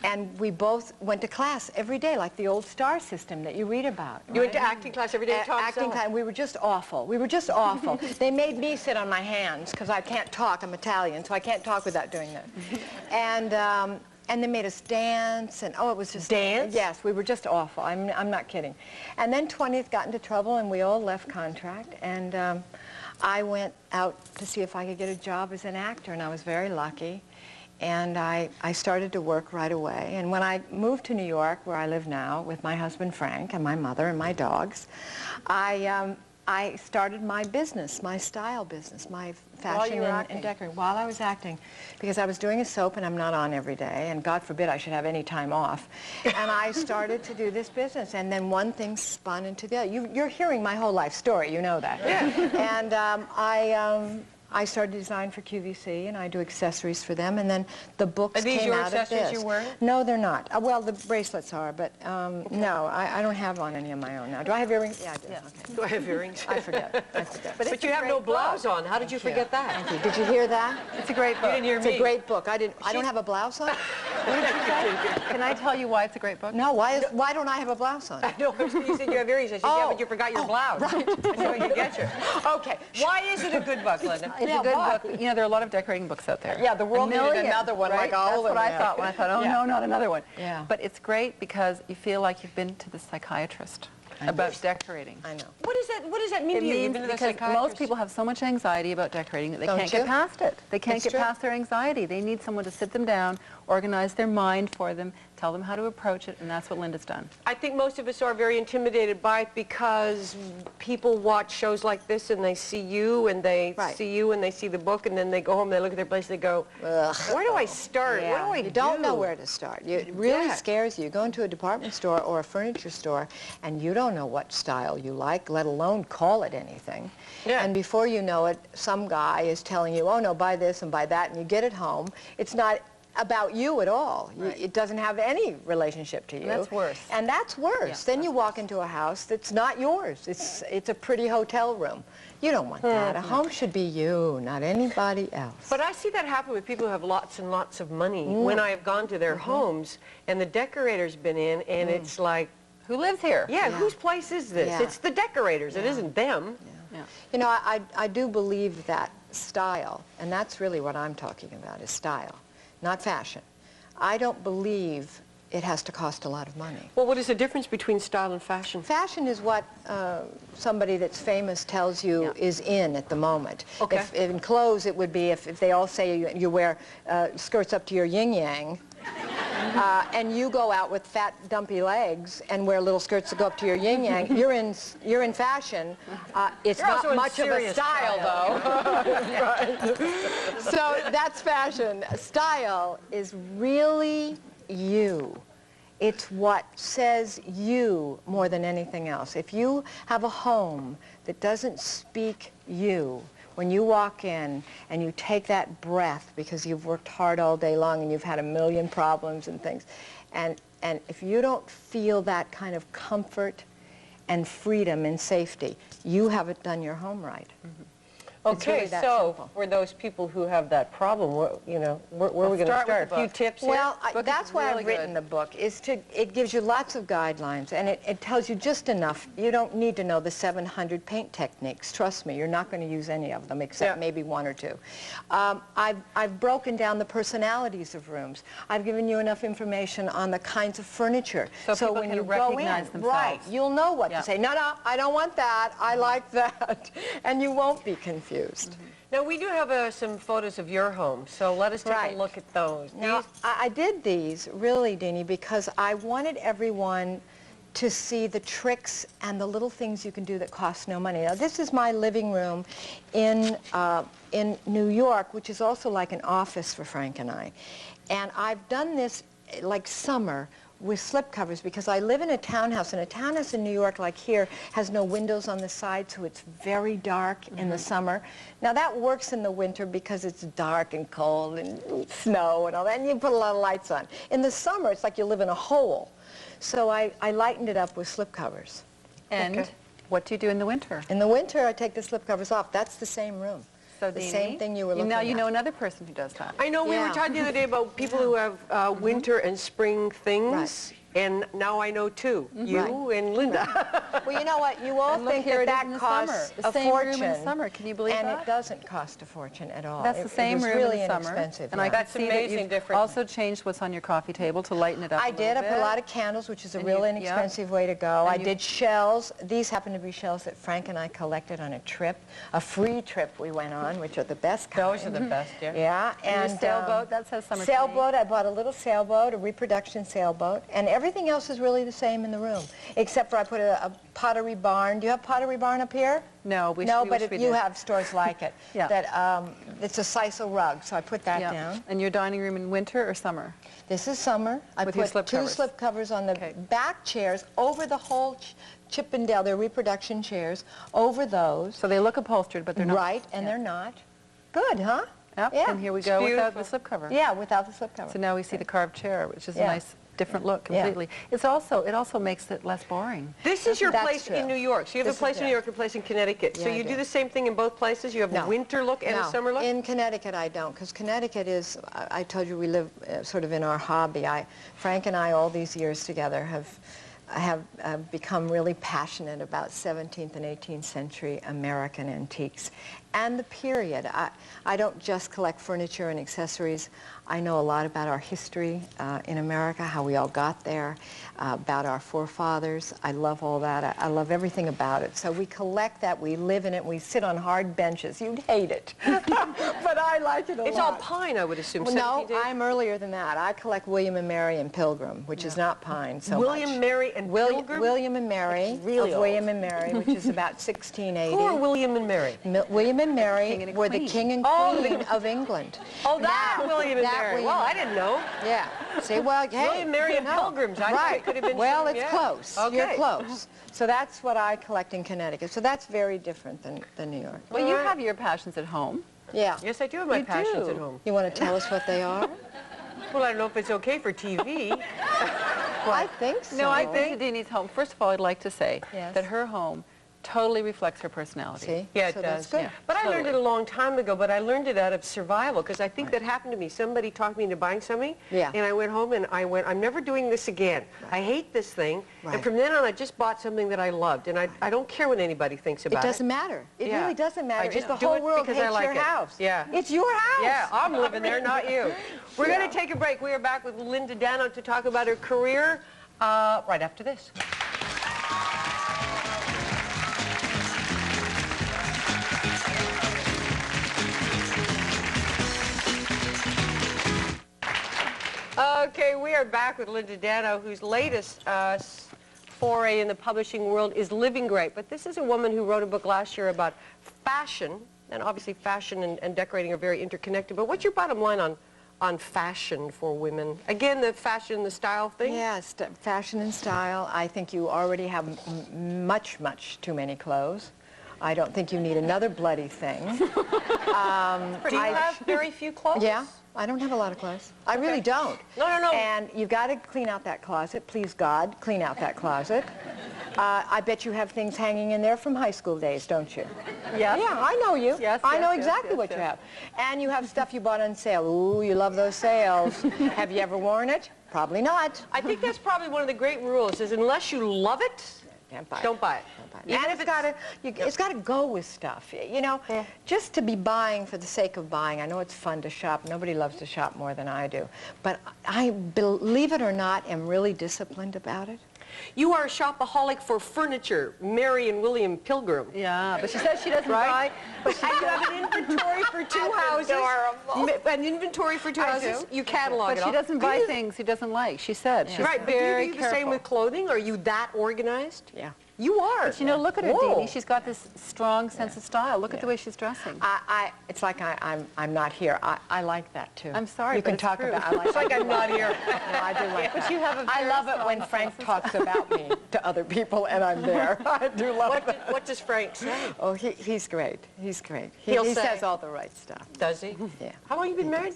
And we both went to class every day, like the old star system that you read about. You went to acting class every day with Tom Acting Selleck? class. We were just awful. We were just awful. They made me sit on my hands because I can't talk. I'm Italian, so I can't talk without doing that. And they made us dance, and it was just... Dance? Yes, we were just awful. I'm not kidding. And then 20th got into trouble, and we all left contract, and I went out to see if I could get a job as an actor, and I was very lucky. And I started to work right away. And when I moved to New York, where I live now, with my husband Frank and my mother and my dogs, I started my business, my style business, my fashion and decorating, while I was acting, because I was doing a soap and I'm not on every day, and God forbid I should have any time off. And I started to do this business, and then one thing spun into the other. You're hearing my whole life story, you know that. Yeah. And I started to design for QVC, and I do accessories for them, and then the books came out of this. Are these your accessories you wear? No, they're not. Well, the bracelets are, but no, I don't have on any of my own now. Do I have earrings? Yeah, I do. Yeah. Okay. Do I have earrings? I forget. But you have no blouse on. How did you forget that? Thank you. Did you hear that? It's a great book. You didn't hear me. It's a great book. I don't have a blouse on? What did you say? Can I tell you why it's a great book? No, why don't I have a blouse on? No, you said you have earrings. I said, yeah, but you forgot your blouse. Right. That's how you get you. Okay. Why is it a good book, Linda? It's a good book. You know, there are a lot of decorating books out there. Yeah, the world needed another one, right? like all That's of them. what I thought when I thought, oh no, not another one. Yeah. But it's great because you feel like you've been to the psychiatrist about decorating. I know. What does that mean It to you? You've means been to the because psychiatrist? most people have so much anxiety about decorating that they Don't can't you? get past it. They can't It's get true. past their anxiety. They need someone to sit them down, organize their mind for them, tell them how to approach it, and that's what Linda's done. I think most of us are very intimidated by it because people watch shows like this and they see you and they see you and they see the book, and then they go home and they look at their place and they go, where do I start? Yeah. What do I do? You don't know where to start. It really scares you. You go into a department store or a furniture store and you don't know what style you like, let alone call it anything. Yeah. And before you know it, some guy is telling you, oh no, buy this and buy that, and you get it home. It's not about you at all. Right. It doesn't have any relationship to you. That's worse. And that's worse. Then you walk into a house that's not yours. It's a pretty hotel room. You don't want that. A home should be you, not anybody else. But I see that happen with people who have lots and lots of money. When I have gone to their homes and the decorator's been in, and it's like, Who lives here? yeah, whose place is this? Yeah. It's the decorators. It isn't them. Yeah. You know, I do believe that style, and that's really what I'm talking about, is style, not fashion. I don't believe it has to cost a lot of money. Well, what is the difference between style and fashion? Fashion is what somebody that's famous tells you is in at the moment. Okay. If in clothes, it would be if they all say you wear skirts up to your yin-yang, and you go out with fat, dumpy legs and wear little skirts that go up to your yin-yang, you're in fashion. It's You're also not in much of a serious style, though. So that's fashion. Style is really you. It's what says you more than anything else. If you have a home that doesn't speak you, when you walk in and you take that breath because you've worked hard all day long and you've had a million problems and things, and if you don't feel that kind of comfort and freedom and safety, you haven't done your home right. It's Okay, really that so simple. for those people who have that problem, where are we going to start? A few tips here? Well, that's why really I've written the book, it gives you lots of guidelines, and it tells you just enough. You don't need to know the 700 paint techniques. Trust me, you're not going to use any of them, except maybe one or two. I've broken down the personalities of rooms. I've given you enough information on the kinds of furniture. So people when can you recognize go in, themselves. right, you'll know what to say. No, I don't want that. I like that. And you won't be confused. Now, we do have some photos of your home, so let us take a look at those. Now, I did these, really, Deanie, because I wanted everyone to see the tricks and the little things you can do that cost no money. Now, this is my living room in New York, which is also like an office for Frank and I. And I've done this like summer with slipcovers, because I live in a townhouse, and a townhouse in New York, like here, has no windows on the side, so it's very dark in the summer. Now that works in the winter because it's dark and cold and snow and all that, and you put a lot of lights on. In the summer, it's like you live in a hole. So I lightened it up with slipcovers. And what do you do in the winter? In the winter, I take the slipcovers off. That's the same room. So the same thing you were looking now at. you know another person who does that. I know, we were talking the other day about people who have winter and spring things. Right. And now I know two, you and Linda. Well, you know what? You all And look, think here it is that in the costs summer. The a same fortune. room in the summer. Can you believe and that? it doesn't cost a fortune at all. That's the same it was room really in the summer. inexpensive. And yeah. I can That's see that amazing you've difference. also changed what's on your coffee table to lighten it up I a did. I little put a bit. lot of candles, which is a And real you- inexpensive way to go. I And you- did shells. These happen to be shells that Frank and I collected on a trip, a free trip we went on, which are the best kind. Those are the best, yeah. Yeah. And your sailboat, that says summer Sailboat, I bought a little sailboat, a reproduction sailboat, and everything else is really the same in the room, except for I put a Pottery Barn. Do you have Pottery Barn up here? No, we No, we but wish we you did. have stores like it. Yeah. That it's a sisal rug, so I put that Yeah. down. And your dining room in winter or summer? This is summer. I With your put slip two covers. slip covers on the Okay. back chairs over the whole Chippendale. They're reproduction chairs over those. So they look upholstered, but they're not. Right, and they're not. Good, huh? Yep. Yeah. And here we go without the beautiful. slipcover. Yeah, without the slip cover. So now we see the carved chair, which is a Yeah. nice different look Yeah. completely. It also makes it less boring. This is your That's place true. in New York. So you have This a place is in New it. York and a place in Connecticut. So Yeah, I you do do. the same thing in both places? You have No. a winter look and No. a summer look? In Connecticut, I don't, because Connecticut is, I told you we live sort of in our hobby. Frank and I, all these years together, have become really passionate about 17th and 18th century American antiques and the period. I don't just collect furniture and accessories. I know a lot about our history in America, how we all got there, about our forefathers. I love all that. I love everything about it. So we collect that, we live in it, we sit on hard benches. You'd hate it, but I like it a lot. It's all pine, I would assume. Well, no, 17 days? I'm earlier than that. I collect William and Mary and Pilgrim, which is not pine so William, much. Mary, and Pilgrim? William and Mary, really of old. William and Mary, which is about 1680. Who are William and Mary? William and King Mary and a were the queen. king and Oh, queen of England. Oh, that Now, William and that Mary. William- Well, I didn't know. Yeah. See, well, hey. William, Mary, and no. Pilgrims. I thought right. it could have been Well, some- it's yeah. close. Okay. You're close. So that's what I collect in Connecticut. So that's very different than New York. Well, you have your passions at home. Yeah. Yes, I do have my You passions do. at home. You want to tell us what they are? Well, I don't know if it's okay for TV. I think so. No, I think Dini's home. First of all, I'd like to say Yes. that her home totally reflects her personality. See? Yeah, it So does. that's good. Yeah. But I learned Totally. it a long time ago, but I learned it out of survival, because I think that happened to me. Somebody talked me into buying something, Yeah. and I went home and I went, I'm never doing this again. I hate this thing. Right. And from then on, I just bought something that I loved, and I don't care what anybody thinks It about it. doesn't matter. It Yeah. really doesn't matter. I just If the do whole it world because I hates like your it. house. Yeah. It's your house. Yeah, I'm living there, not you. We're going to take a break. We are back with Linda Dano to talk about her career right after this. Okay, we are back with Linda Dano, whose latest foray in the publishing world is Living Great. But this is a woman who wrote a book last year about fashion, and obviously fashion and decorating are very interconnected. But what's your bottom line on fashion for women? Again, the fashion, the style thing? Yes, fashion and style. I think you already have much too many clothes. I don't think you need another bloody thing. Do you have very few clothes? Yeah, I don't have a lot of clothes. I really don't. No. And you've got to clean out that closet. Please, God, clean out that closet. I bet you have things hanging in there from high school days, don't you? Yes. Yeah, I know you. Yes, I know yes, exactly yes, what yes. you have. And you have stuff you bought on sale. Ooh, you love those sales. Have you ever worn it? Probably not. I think that's probably one of the great rules, is unless you love it, Can't buy it. don't buy it. Even And if it's got to go with stuff. You know, just to be buying for the sake of buying. I know it's fun to shop. Nobody loves to shop more than I do. But I, believe it or not, am really disciplined about it. You are a shopaholic for furniture, Mary and William Pilgrim. Yeah, but she says she doesn't Right? buy. But And you have an inventory for two houses. adorable. An inventory for two I houses. do. You catalog But it she all. doesn't buy things she doesn't like. She said she's Right, but do very you do the careful. same with clothing? Are you that organized? Yeah. You are. But you know, look at her, Whoa. Dee Dee. She's got this strong sense of style. Look at the way she's dressing. It's like I'm not here. I like that too. I'm sorry, You but can it's talk true. about. I like. It's like I'm not here. No, I do like But that. you have a I very love it strong when sense Frank of talks about me to other people and I'm there. I do love that. What does Frank say? Oh, he's great. He's great. He'll He say- says all the right stuff. Does he? Yeah. How long have you been married?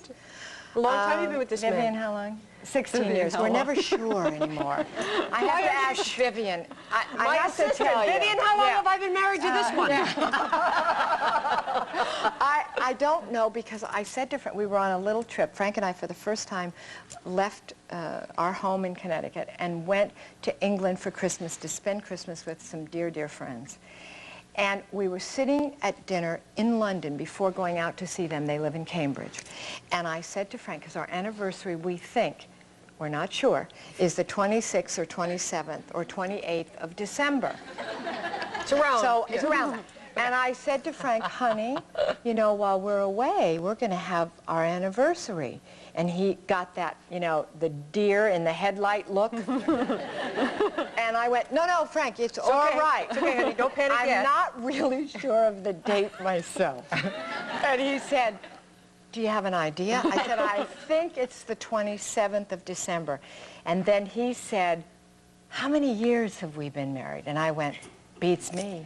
A long time you've been with this Vivian, man? how long? 16 Vivian, years. how We're long? never sure anymore. I have to ask Vivian. I My have to assistant, tell you. Vivian, how long Yeah. have I been married to this one? I don't know because I said different. We were on a little trip. Frank and I, for the first time, left our home in Connecticut and went to England for Christmas to spend Christmas with some dear, dear friends. And we were sitting at dinner in London before going out to see them. They live in Cambridge. And I said to Frank, because our anniversary, we think, we're not sure, is the 26th or 27th or 28th of December. It's around. So it's around that. And I said to Frank, honey, you know, while we're away, we're going to have our anniversary. And he got that, you know, the deer in the headlight look. And I went, no, Frank, it's all okay. right. It's okay, honey, don't panic I'm yet. not really sure of the date myself. And he said, do you have an idea? I said, I think it's the 27th of December. And then he said, how many years have we been married? And I went, beats me.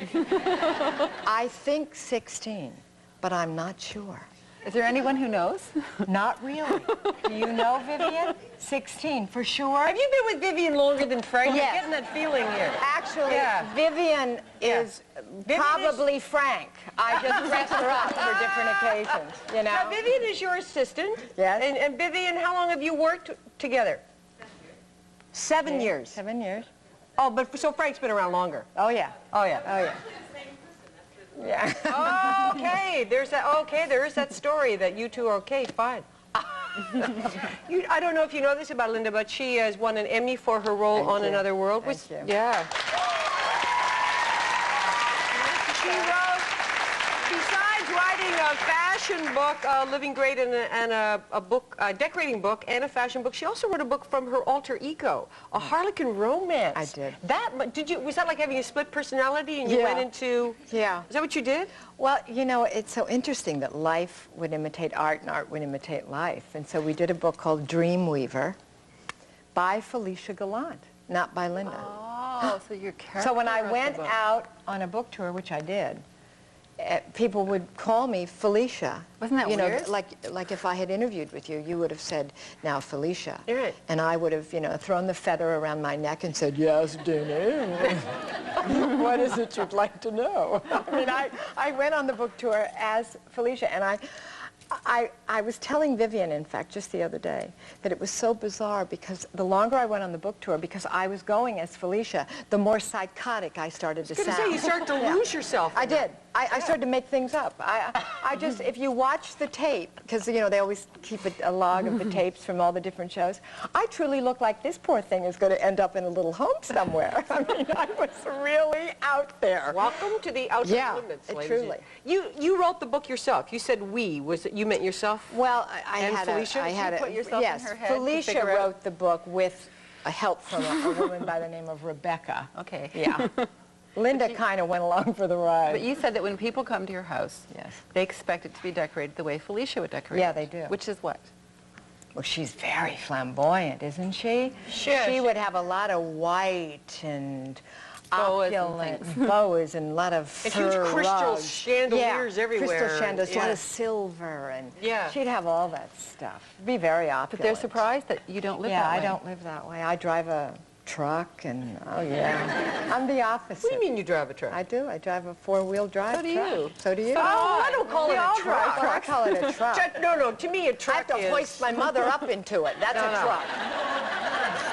I think 16, but I'm not sure. Is there anyone who knows? Not really. Do you know, Vivian? 16, for sure. Have you been with Vivian longer than Frank? Yes. I'm getting that feeling here. Actually, Yeah. Vivian is probably Frank. I just dressed her up for different occasions, you know? Now, Vivian is your assistant. Yes. And Vivian, how long have you worked together? 7 years. 7 years. Oh, but so Frank's been around longer. Oh, yeah. Oh, yeah. Oh, yeah. Yeah. Okay, there is that story that you two are okay, fine. I don't know if you know this about Linda, but she has won an Emmy for her role Thank on you. Another World. Thank you. Yeah. She wrote, besides writing a fashion book, Living Great, and a book, a decorating book, and a fashion book, she also wrote a book from her alter ego, a Harlequin romance. I did. Was that like having a split personality and you Yeah. went into... Yeah. Is that what you did? Well, you know, it's so interesting that life would imitate art and art would imitate life. And so we did a book called Dreamweaver by Felicia Gallant, not by Linda. Oh, so your character So when I wrote the went book. out on a book tour, which I did, people would call me Felicia. Wasn't that you know, weird? like if I had interviewed with you, you would have said, now Felicia. Right. And I would have, you know, thrown the feather around my neck and said, yes, Denny. What is it you'd like to know? I mean, I went on the book tour as Felicia, and I was telling Vivian, in fact, just the other day, that it was so bizarre because the longer I went on the book tour, because I was going as Felicia, the more psychotic I started to I was going sound. to say, you start to lose yourself. I did. I started to make things up. I just, if you watch the tape, because, you know, they always keep a log of the tapes from all the different shows, I truly look like this poor thing is going to end up in a little home somewhere. I mean, I was really out there. Welcome to the Outer Yeah, Limits, ladies. truly. You wrote the book yourself. You said we. Was it you meant yourself? Well, I And had Felicia? I had Did you put yourself in yes, her head to Felicia figure out- wrote the book with help from a woman by the name of Rebecca. Okay. Yeah. Linda kind of went along for the ride. But you said that when people come to your house, Yes. they expect it to be decorated the way Felicia would decorate Yeah, it. they do. Which is what? Well, she's very flamboyant, isn't she? Sure, She would have a lot of white and Boas and opulent things. boas and a lot of And fur huge crystal rugs. chandeliers everywhere. Crystal chandeliers, a lot Yeah. of silver, and Yeah. she'd have all that stuff. Be very opulent. But they're surprised that you don't live Yeah, that way. I don't live that way. I drive a truck, and oh yeah, I'm the opposite. What do you mean you drive a truck? I do. I drive a four-wheel drive So do truck. you. So do you. Oh, I don't call it We a all truck. drive. I call it a truck. No, to me a truck I have to is... hoist my mother up into it. That's No, a no. truck.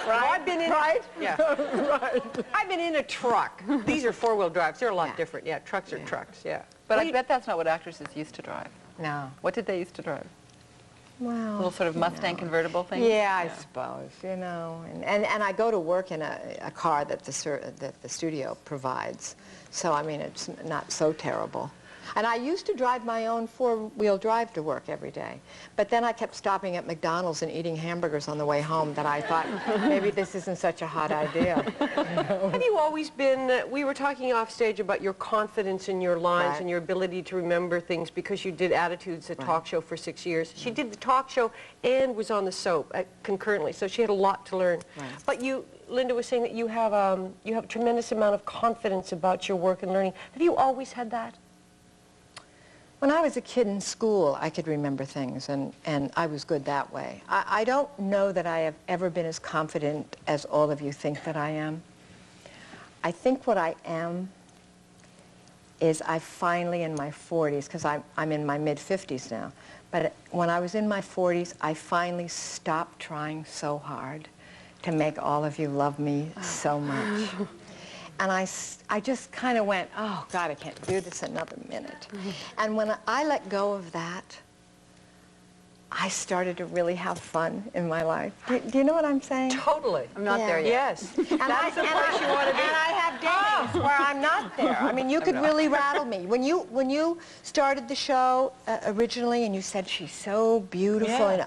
Right? I've been in Right? Yeah. Right. I've been in a truck. These are four-wheel drives. They're a lot different. Yeah, trucks are trucks. Yeah. But Well, I bet that's not what actresses used to drive. No. What did they used to drive? Well, Little sort of Mustang convertible thing? Yeah, I suppose, you know. And I go to work in a car that the studio provides. So, I mean, it's not so terrible. And I used to drive my own four-wheel drive to work every day. But then I kept stopping at McDonald's and eating hamburgers on the way home that I thought, maybe this isn't such a hot idea. Have you always been, we were talking off stage about your confidence in your lines Right. and your ability to remember things because you did Attitudes, a talk show, for 6 years. She did the talk show and was on the soap concurrently, so she had a lot to learn. Right. But you, Linda was saying that you have a tremendous amount of confidence about your work and learning. Have you always had that? When I was a kid in school, I could remember things, and I was good that way. I don't know that I have ever been as confident as all of you think that I am. I think what I am is I finally, in my 40s, because I'm in my mid-50s now, but when I was in my 40s, I finally stopped trying so hard to make all of you love me so much. And I just kind of went, oh, God, I can't do this another minute. And when I let go of that, I started to really have fun in my life. Do you know what I'm saying? Totally. I'm not there yet. Yes. That's the place you want to be. And I have days where I'm not there. I mean, you could really rattle me. When you started the show originally and you said, she's so beautiful, and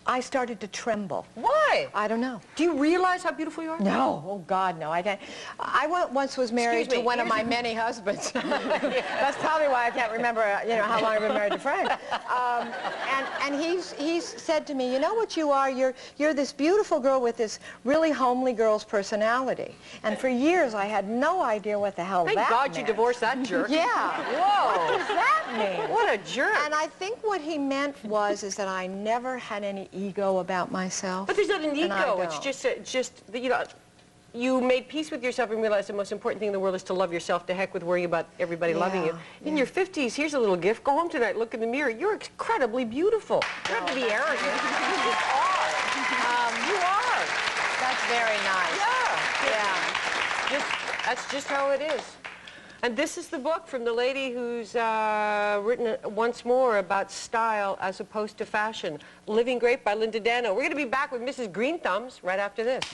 I started to tremble. Why? I don't know. Do you realize how beautiful you are? No. Oh, God, no. I once was married to one of my many husbands. That's probably why I can't remember, how long I've been married to Frank. And he's said to me, you know what you are? You're this beautiful girl with this really homely girl's personality. And for years, I had no idea what the hell that meant. Thank God you divorced that jerk. Yeah. Whoa. What does that mean? What a jerk. And I think what he meant is that I never had any ego about myself. But there's not an and I ego. It's don't. just you made peace with yourself and realized the most important thing in the world is to love yourself. To heck with worrying about everybody loving you. In your 50s, here's a little gift. Go home tonight, look in the mirror. You're incredibly beautiful. You don't have to be arrogant. You are. You are. That's very nice. Yeah. That's just how it is. And this is the book from the lady who's written once more about style as opposed to fashion. Living Great by Linda Dano. We're going to be back with Mrs. Green Thumbs right after this.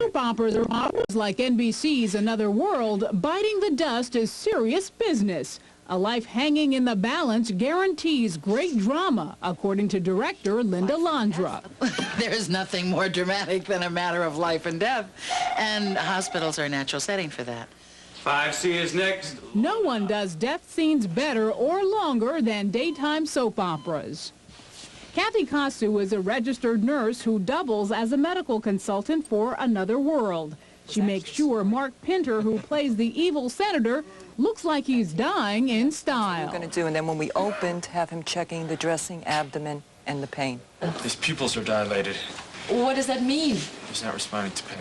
Soap operas are operas like NBC's Another World. Biting the dust is serious business. A life hanging in the balance guarantees great drama, according to director Linda Landra. There's nothing more dramatic than a matter of life and death, and hospitals are a natural setting for that. 5C is next. No one does death scenes better or longer than daytime soap operas. Kathy Kasu is a registered nurse who doubles as a medical consultant for Another World. She makes sure Mark Pinter, who plays the evil senator, looks like he's dying in style. We're going to do, and then when we opened, have him checking the dressing, abdomen, and the pain. His pupils are dilated. What does that mean? He's not responding to pain.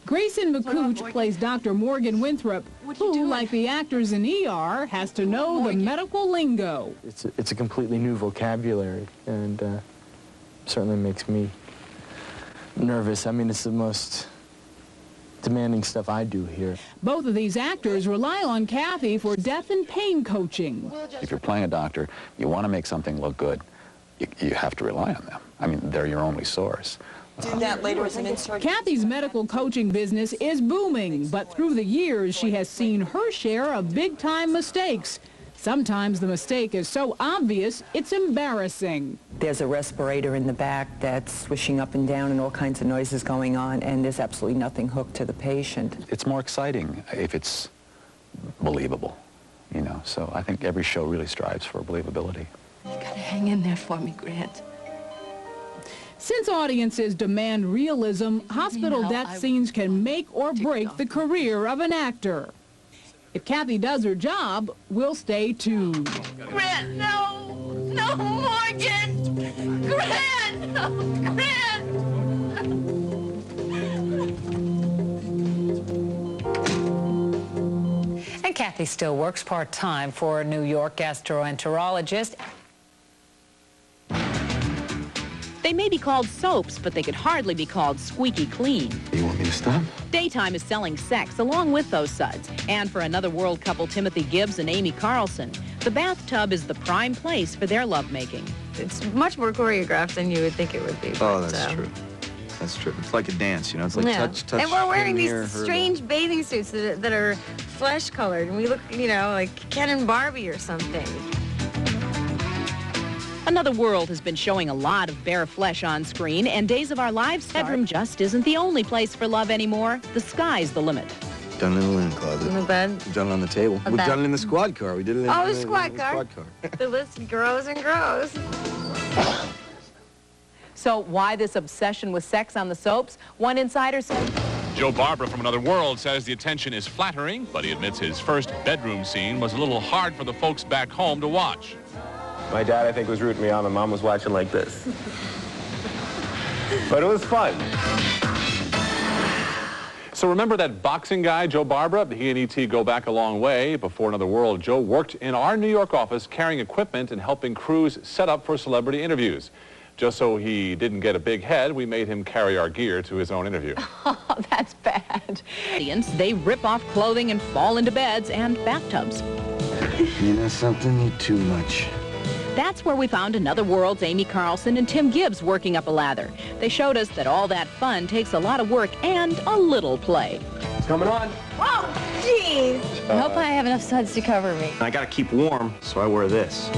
Grayson McCooch plays Dr. Morgan Winthrop, who, like the actors in ER, has to know the medical lingo. It's a completely new vocabulary, and certainly makes me nervous. I mean, it's the most demanding stuff I do here. Both of these actors rely on Kathy for death and pain coaching. If you're playing a doctor, you want to make something look good, you have to rely on them. I mean, they're your only source. Do that later as an insert. Kathy's medical coaching business is booming, but through the years, she has seen her share of big-time mistakes. Sometimes the mistake is so obvious, it's embarrassing. There's a respirator in the back that's swishing up and down and all kinds of noises going on, and there's absolutely nothing hooked to the patient. It's more exciting if it's believable, so I think every show really strives for believability. You gotta hang in there for me, Grant. Since audiences demand realism, hospital death scenes can make or break the career of an actor. If Kathy does her job, we'll stay tuned. Grant, no! No, Morgan! Grant! No, Grant! And Kathy still works part-time for a New York gastroenterologist. They may be called soaps, but they could hardly be called squeaky clean. You want me to stop? Daytime is selling sex along with those suds. And for Another World couple Timothy Gibbs and Amy Carlson, the bathtub is the prime place for their lovemaking. It's much more choreographed than you would think it would be. Oh, that's true. That's true. It's like a dance, you know. It's like touch. And we're wearing him these here, her strange bathing suits that are flesh-colored, and we look, you know, like Ken and Barbie or something. Another World has been showing a lot of bare flesh on screen, and Days of Our Lives bedroom just isn't the only place for love anymore. The sky's the limit. Done it in the linen closet. In the bed. We've done it on the table. We've done it in the squad car. We did it in Oh, the the squad car. The list grows and grows. So why this obsession with sex on the soaps? One insider said, Joe Barbara from Another World says the attention is flattering, but he admits his first bedroom scene was a little hard for the folks back home to watch. My dad, I think, was rooting me on. My mom was watching like this. But it was fun. So remember that boxing guy, Joe Barbara? He and E.T. go back a long way. Before Another World, Joe worked in our New York office carrying equipment and helping crews set up for celebrity interviews. Just so he didn't get a big head, we made him carry our gear to his own interview. oh, that's bad. They rip off clothing and fall into beds and bathtubs. You know something? You're too much. That's where we found Another World's Amy Carlson and Tim Gibbs working up a lather. They showed us that all that fun takes a lot of work and a little play. It's coming on. Oh, jeez. I hope I have enough suds to cover me. I gotta keep warm, so I wear this.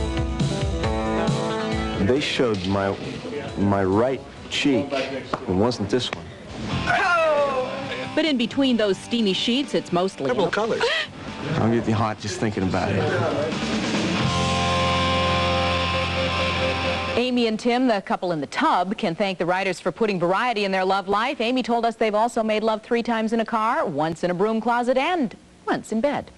They showed my right cheek. It wasn't this one. But in between those steamy sheets, it's mostly... Several colors. I'm getting hot just thinking about it. Amy and Tim, the couple in the tub, can thank the writers for putting variety in their love life. Amy told us they've also made love 3 times in a car, once in a broom closet, and once in bed.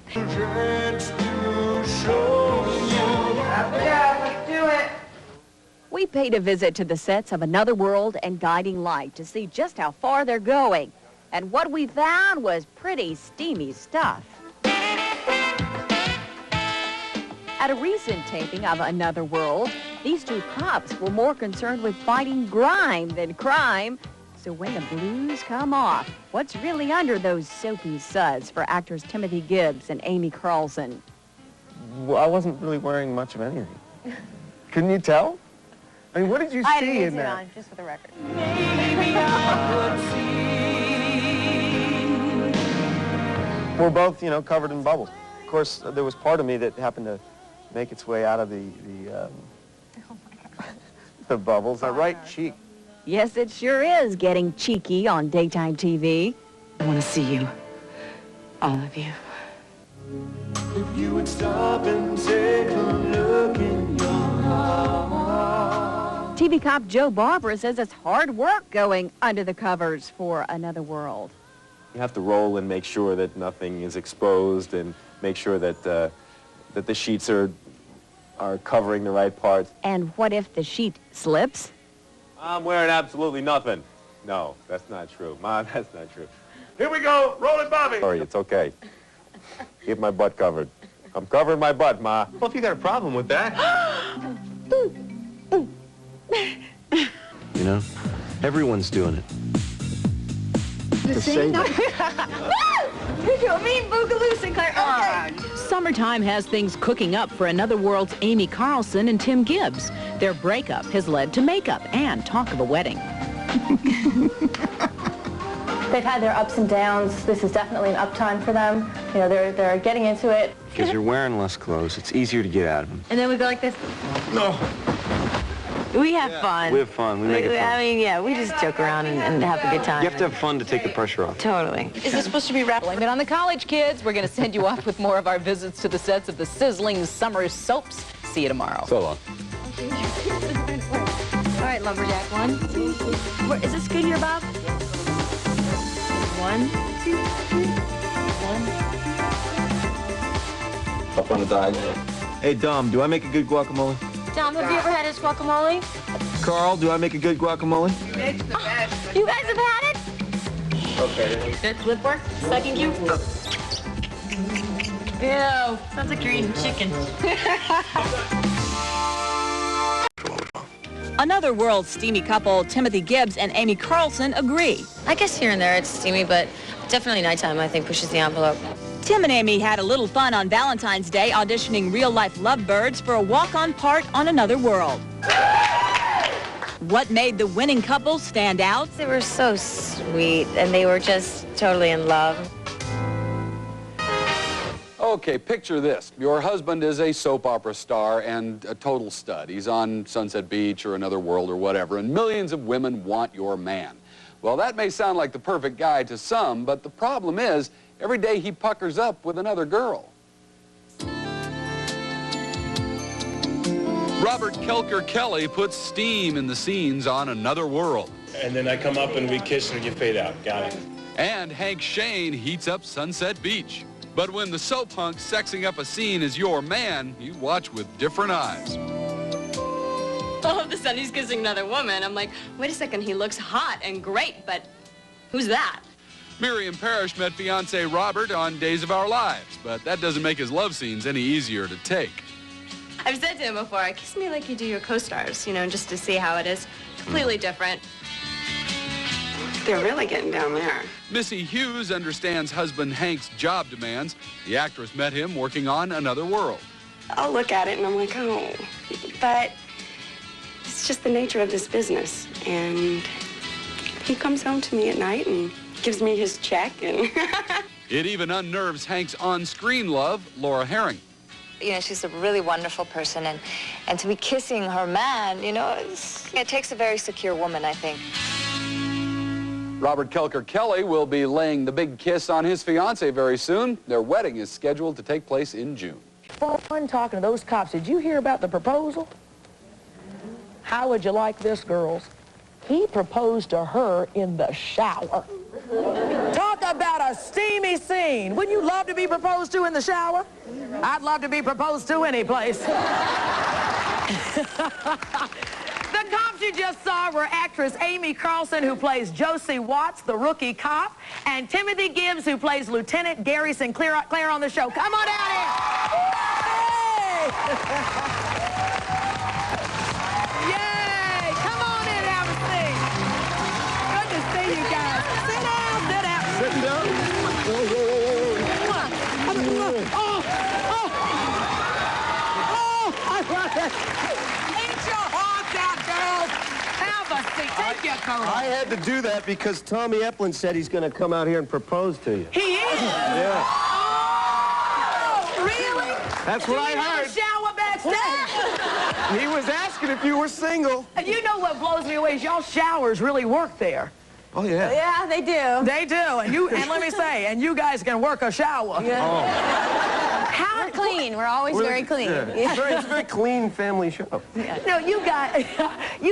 We paid a visit to the sets of Another World and Guiding Light to see just how far they're going. And what we found was pretty steamy stuff. At a recent taping of Another World, these 2 cops were more concerned with fighting grime than crime. So when the blues come off, what's really under those soapy suds for actors Timothy Gibbs and Amy Carlson? Well, I wasn't really wearing much of anything. Couldn't you tell? I mean, what did you see in that? Just for the record. We're both, you know, covered in bubbles. Of course, there was part of me that happened to make its way out of the bubbles. My right cheek. Yes, it sure is getting cheeky on daytime TV. I want to see you. All of you. If you would stop and take a look in your heart. TV cop Joe Barbara says it's hard work going under the covers for Another World. You have to roll and make sure that nothing is exposed and make sure that that the sheets are covering the right parts. And what if the sheet slips? I'm wearing absolutely nothing. No, that's not true. Mom, that's not true. Here we go. Roll it, Bobby. Sorry, it's okay. Get my butt covered. I'm covering my butt, Ma. Well, if you got a problem with that. You know, everyone's doing it. The same number. You're doing mean boogaloo, Sinclair. Okay. Summertime has things cooking up for Another World's Amy Carlson and Tim Gibbs. Their breakup has led to makeup and talk of a wedding. They've had their ups and downs. This is definitely an up time for them. You know, they're getting into it. Because you're wearing less clothes, it's easier to get out of them. And then we go like this. No. We have fun. We have fun. We make it fun. I mean, yeah, we just joke around and have a good time. You have to have fun to take the pressure off. Totally. Is this supposed to be wrapped? Blame it on the college kids. We're going to send you off with more of our visits to the sets of the sizzling summer soaps. See you tomorrow. So long. All right, Lumberjack, 1, 2, 3. Is this good here, Bob? 1, 2, 3. 1. Up on the diagonal. Hey, Dom, do I make a good guacamole? Dom, have you ever had his guacamole? Carl, do I make a good guacamole? You guys have had it? Okay. Good lip work? Sucking cue? Ew, sounds like you're eating chicken. Another World steamy couple, Timothy Gibbs and Amy Carlson, agree. I guess here and there it's steamy, but definitely nighttime, I think, pushes the envelope. Tim and Amy had a little fun on Valentine's Day auditioning real-life lovebirds for a walk-on part on Another World. What made the winning couple stand out? They were so sweet, and they were just totally in love. Okay, picture this. Your husband is a soap opera star and a total stud. He's on Sunset Beach or Another World or whatever, and millions of women want your man. Well, that may sound like the perfect guy to some, but the problem is, every day he puckers up with another girl. Robert Kelker Kelly puts steam in the scenes on Another World. And then I come up and we kiss and you fade out. Got it. And Hank Shane heats up Sunset Beach. But when the soap hunk sexing up a scene is your man, you watch with different eyes. All of a sudden he's kissing another woman. I'm like, wait a second, he looks hot and great, but who's that? Miriam Parrish met fiancé Robert on Days of Our Lives, but that doesn't make his love scenes any easier to take. I've said to him before, kiss me like you do your co-stars, you know, just to see how it is. Completely different. They're really getting down there. Missy Hughes understands husband Hank's job demands. The actress met him working on Another World. I'll look at it and I'm like, oh, but it's just the nature of this business. And he comes home to me at night and gives me his check and... It even unnerves Hank's on-screen love, Laura Herring. You know, she's a really wonderful person, and to be kissing her man, you know, it takes a very secure woman, I think. Robert Kelker Kelly will be laying the big kiss on his fiancée very soon. Their wedding is scheduled to take place in June. Fun talking to those cops. Did you hear about the proposal? How would you like this, girls? He proposed to her in the shower. Talk about a steamy scene. Wouldn't you love to be proposed to in the shower? I'd love to be proposed to any place. The cops you just saw were actress Amy Carlson, who plays Josie Watts, the rookie cop, and Timothy Gibbs, who plays Lieutenant Gary Sinclair on the show. Come on down here. Hey! I had to do that because Tommy Eplin said he's going to come out here and propose to you. He is? Yeah. Oh, really? That's what I heard. Shower backstage? He was asking if you were single. And you know what blows me away is y'all showers really work there. Oh, yeah. Yeah, they do. They do. And let me say, and you guys can work a shower. Yeah. Oh. We're clean. We're always very clean. Yeah. It's a very clean family show. Yeah. No, you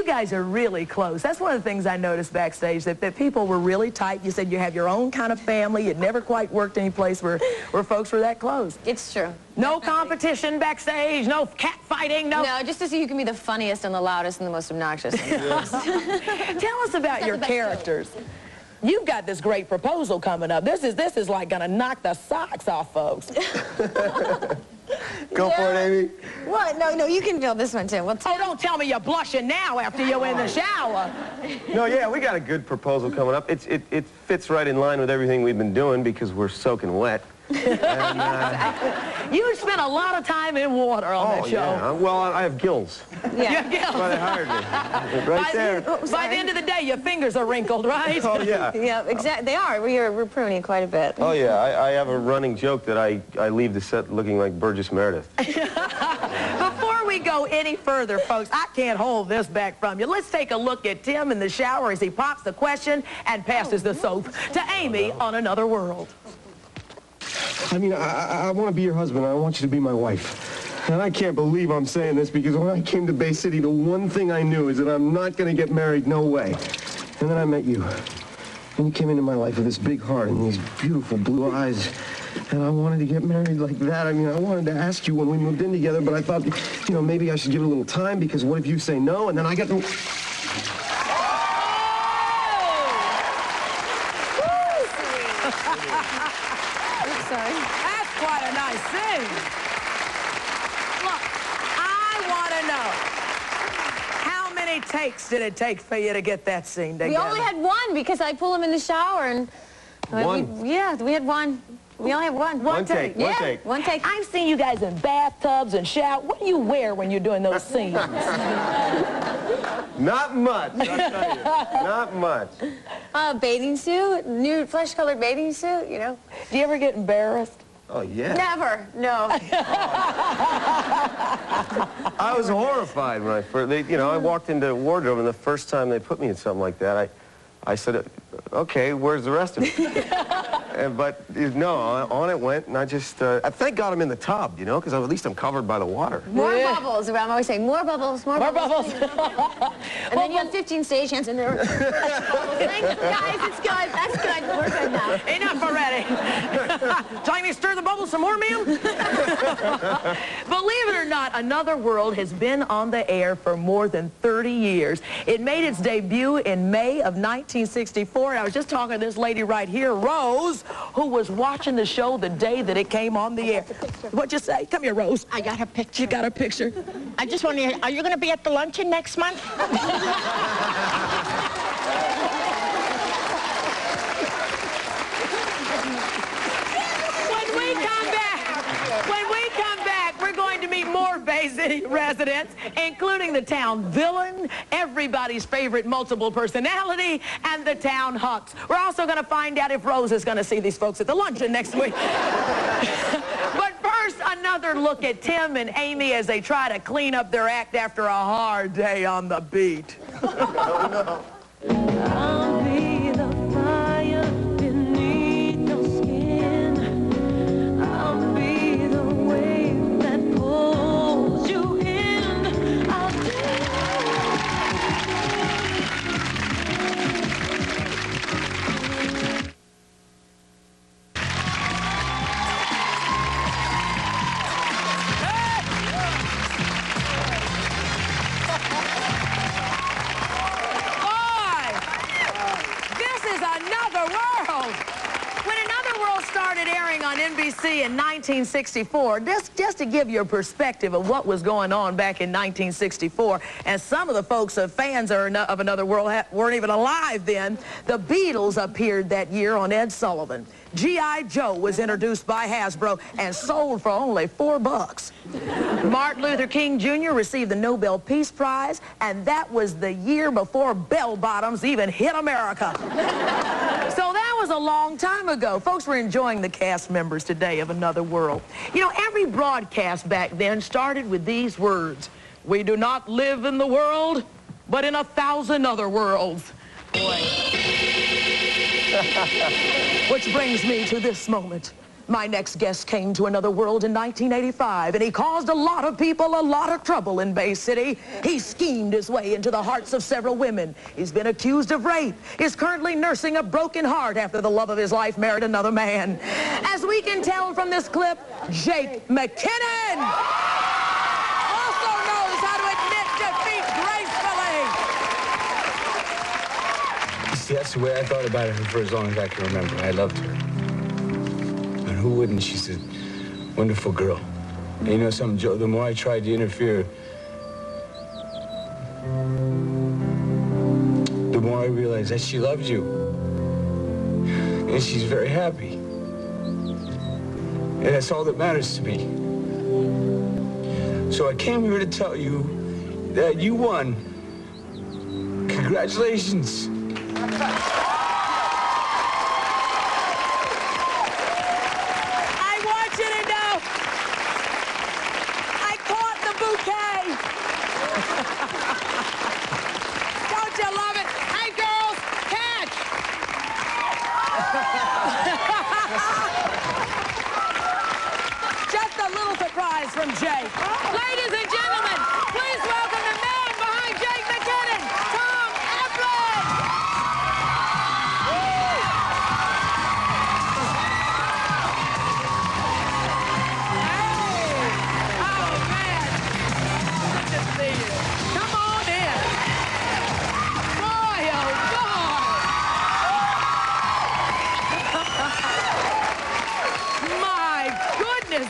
guys are really close. That's one of the things I noticed backstage, that people were really tight. You said you have your own kind of family. You'd never quite worked any place where folks were that close. It's true. No competition backstage, no cat fighting, no... No, just to see who can be the funniest and the loudest and the most obnoxious. Tell us about your characters. You've got this great proposal coming up. This is like gonna knock the socks off folks. Go for it, Amy. What? No, you can feel this one too. Oh, don't tell me you're blushing now after you're in the shower. No, yeah, we got a good proposal coming up. It fits right in line with everything we've been doing because we're soaking wet. And, you spent a lot of time in water on that show. Yeah. Well, I have gills. Yeah. That's why they hired me. Right there. By the end of the day, your fingers are wrinkled, right? Oh, yeah. Yeah, exactly. They are. We're pruning quite a bit. Oh, yeah. I have a running joke that I leave the set looking like Burgess Meredith. Before we go any further, folks, I can't hold this back from you. Let's take a look at Tim in the shower as he pops the question and passes the soap to Amy on Another World. I mean, I want to be your husband. I want you to be my wife. And I can't believe I'm saying this because when I came to Bay City, the one thing I knew is that I'm not going to get married, no way. And then I met you. And you came into my life with this big heart and these beautiful blue eyes. And I wanted to get married like that. I mean, I wanted to ask you when we moved in together, but I thought, you know, maybe I should give it a little time because what if you say no and then I get to... Sorry. That's quite a nice thing. Look, I want to know, how many takes did it take for you to get that scene together? We only had one because I pull him in the shower and... One? We had one. We only have one. One take. Yeah, One take. one take. I've seen you guys in bathtubs and shower. What do you wear when you're doing those scenes? Not much, I'll tell you. Not much. Bathing suit, new flesh-colored bathing suit, you know. Do you ever get embarrassed? Oh, yeah. Never, no. I was horrified when I first, I walked into a wardrobe, and the first time they put me in something like that, I said, okay, where's the rest of it? But no, on it went, and I just, thank God I'm in the tub, you know, because at least I'm covered by the water. More bubbles. I'm always saying, more bubbles, more bubbles. And then you have 15 stations, and there are Thank you, guys, it's good. That's good. We're good now. Enough already. Time to stir the bubbles some more, ma'am? Believe it or not, Another World has been on the air for more than 30 years. It made its debut in May of 1964, and I was just talking to this lady right here, Rose, who was watching the show the day that it came on the air. What'd you say? Come here, Rose. I got a picture. You got a picture? I just want to hear, are you going to be at the luncheon next month? When we come back, we're going to meet more Bay City residents, including the town villain, everybody's favorite multiple personality, and the town Hucks. We're also going to find out if Rose is going to see these folks at the luncheon next week. But first, another look at Tim and Amy as they try to clean up their act after a hard day on the beat. Oh, no. I'll be the fire beneath your skin. I'll be the wave that pulls you in. I'll on NBC in 1964, just to give you a perspective of what was going on back in 1964, and some of the folks, fans of Another World, weren't even alive then. The Beatles appeared that year on Ed Sullivan. G.I. Joe was introduced by Hasbro and sold for only $4. Martin Luther King Jr. received the Nobel Peace Prize, and that was the year before bell-bottoms even hit America. So that was a long time ago. Folks were enjoying the cast members today of Another World. You know, every broadcast back then started with these words: "We do not live in the world, but in 1,000 other worlds." Boy. Which brings me to this moment. My next guest came to Another World in 1985, and he caused a lot of people a lot of trouble in Bay City. He schemed his way into the hearts of several women. He's been accused of rape, is currently nursing a broken heart after the love of his life married another man. As we can tell from this clip, Jake McKinnon also knows how to admit defeat gracefully. You see, that's the way I thought about her for as long as I can remember. I loved her. And who wouldn't? She's a wonderful girl. And you know something, Joe? The more I tried to interfere, the more I realized that she loves you. And she's very happy. And that's all that matters to me. So I came here to tell you that you won. Congratulations. Don't you love it? Hey, girls, catch! Just a little surprise from Jake. Ladies and gentlemen, please welcome the man behind Jake McKinnon, Tom Eplin!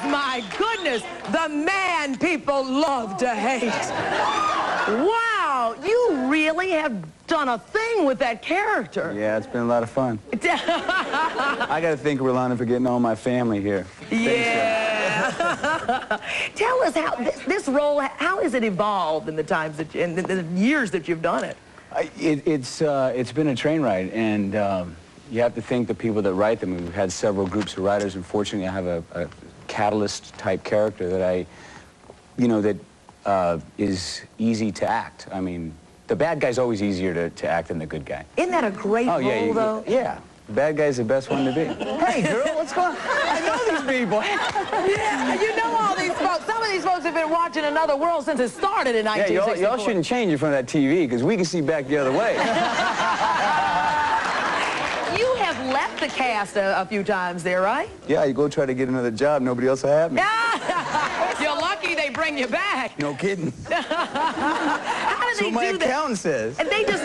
My goodness, the man people love to hate. Wow, you really really have done a thing with that character. Yeah, it's been a lot of fun. I got to thank Rolanda for getting all my family here. Yeah. Tell us how this role, how has it evolved in the times that in the years that you've done it? It's been a train ride, and you have to thank the people that write them. We've had several groups of writers. Unfortunately, I have a catalyst-type character that that is easy to act. I mean, the bad guy's always easier to act than the good guy. Isn't that a great role, though? Yeah. The bad guy's the best one to be. Hey, girl, what's going on? I know these people. Yeah, you know all these folks. Some of these folks have been watching Another World since it started in 1964. Yeah, y'all shouldn't change in front of that TV, because we can see back the other way. You have left the cast a few times there, right? Yeah, you go try to get another job, nobody else will have me. You're lucky they bring you back. No kidding. How do they do that? So my accountant says. And they just,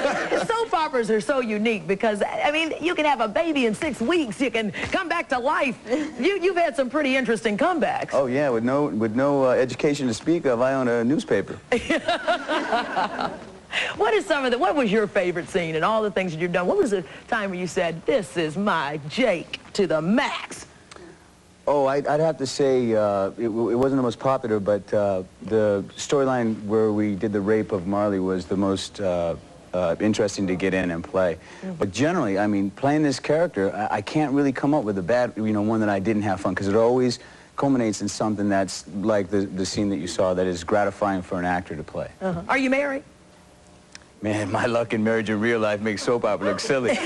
soap operas are so unique because, I mean, you can have a baby in 6 weeks. You can come back to life. You've had some pretty interesting comebacks. Oh, yeah, with no education to speak of, I own a newspaper. What was your favorite scene in all the things that you've done? What was the time when you said, this is my Jake to the max? Oh, I'd have to say it wasn't the most popular, but the storyline where we did the rape of Marley was the most interesting to get in and play. Mm-hmm. But generally, I mean, playing this character, I can't really come up with a bad, one that I didn't have fun, because it always culminates in something that's like the scene that you saw that is gratifying for an actor to play. Uh-huh. Are you married? Man, my luck in marriage in real life makes soap opera look silly.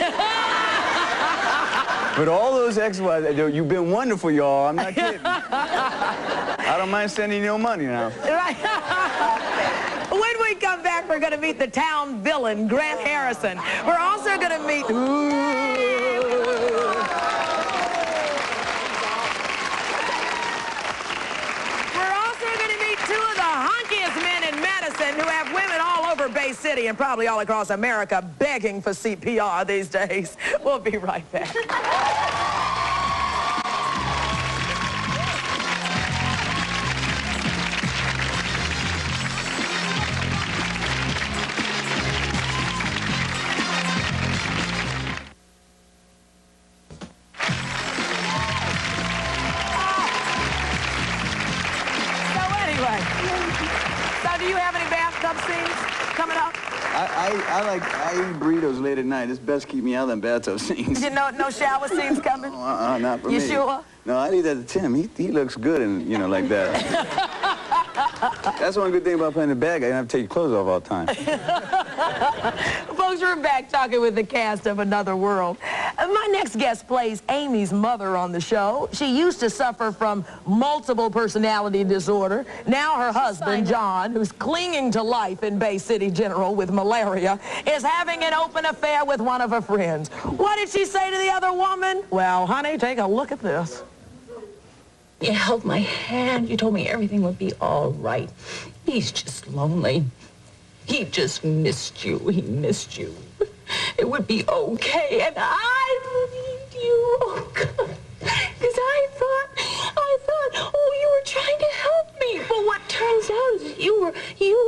But all those ex-wives, you've been wonderful, y'all. I'm not kidding. I don't mind sending you money now. Right. When we come back, we're going to meet the town villain, Grant Harrison. We're also going to meet... We're also going to meet two of the hunkiest men in medicine who have women all over Bay City and probably all across America begging for CPR these days. We'll be right back. So do you have any bathtub scenes coming up? I eat burritos late at night. It's best keep me out of them bathtub scenes. No shower scenes coming? Not for me. You sure? No, I leave that to Tim. He looks good and, like that. That's one good thing about playing the bad guy. You don't have to take your clothes off all the time. Folks, we're back talking with the cast of Another World. My next guest plays Amy's mother on the show. She used to suffer from multiple personality disorder. Now her husband, John, who's clinging to life in Bay City General with malaria, is having an open affair with one of her friends. What did she say to the other woman? Well, honey, take a look at this. You held my hand. You told me everything would be all right. He's just lonely. He just missed you. He missed you. It would be okay, and I believed you. Oh, God. Because I thought, oh, you were trying to help me. But what turns out is you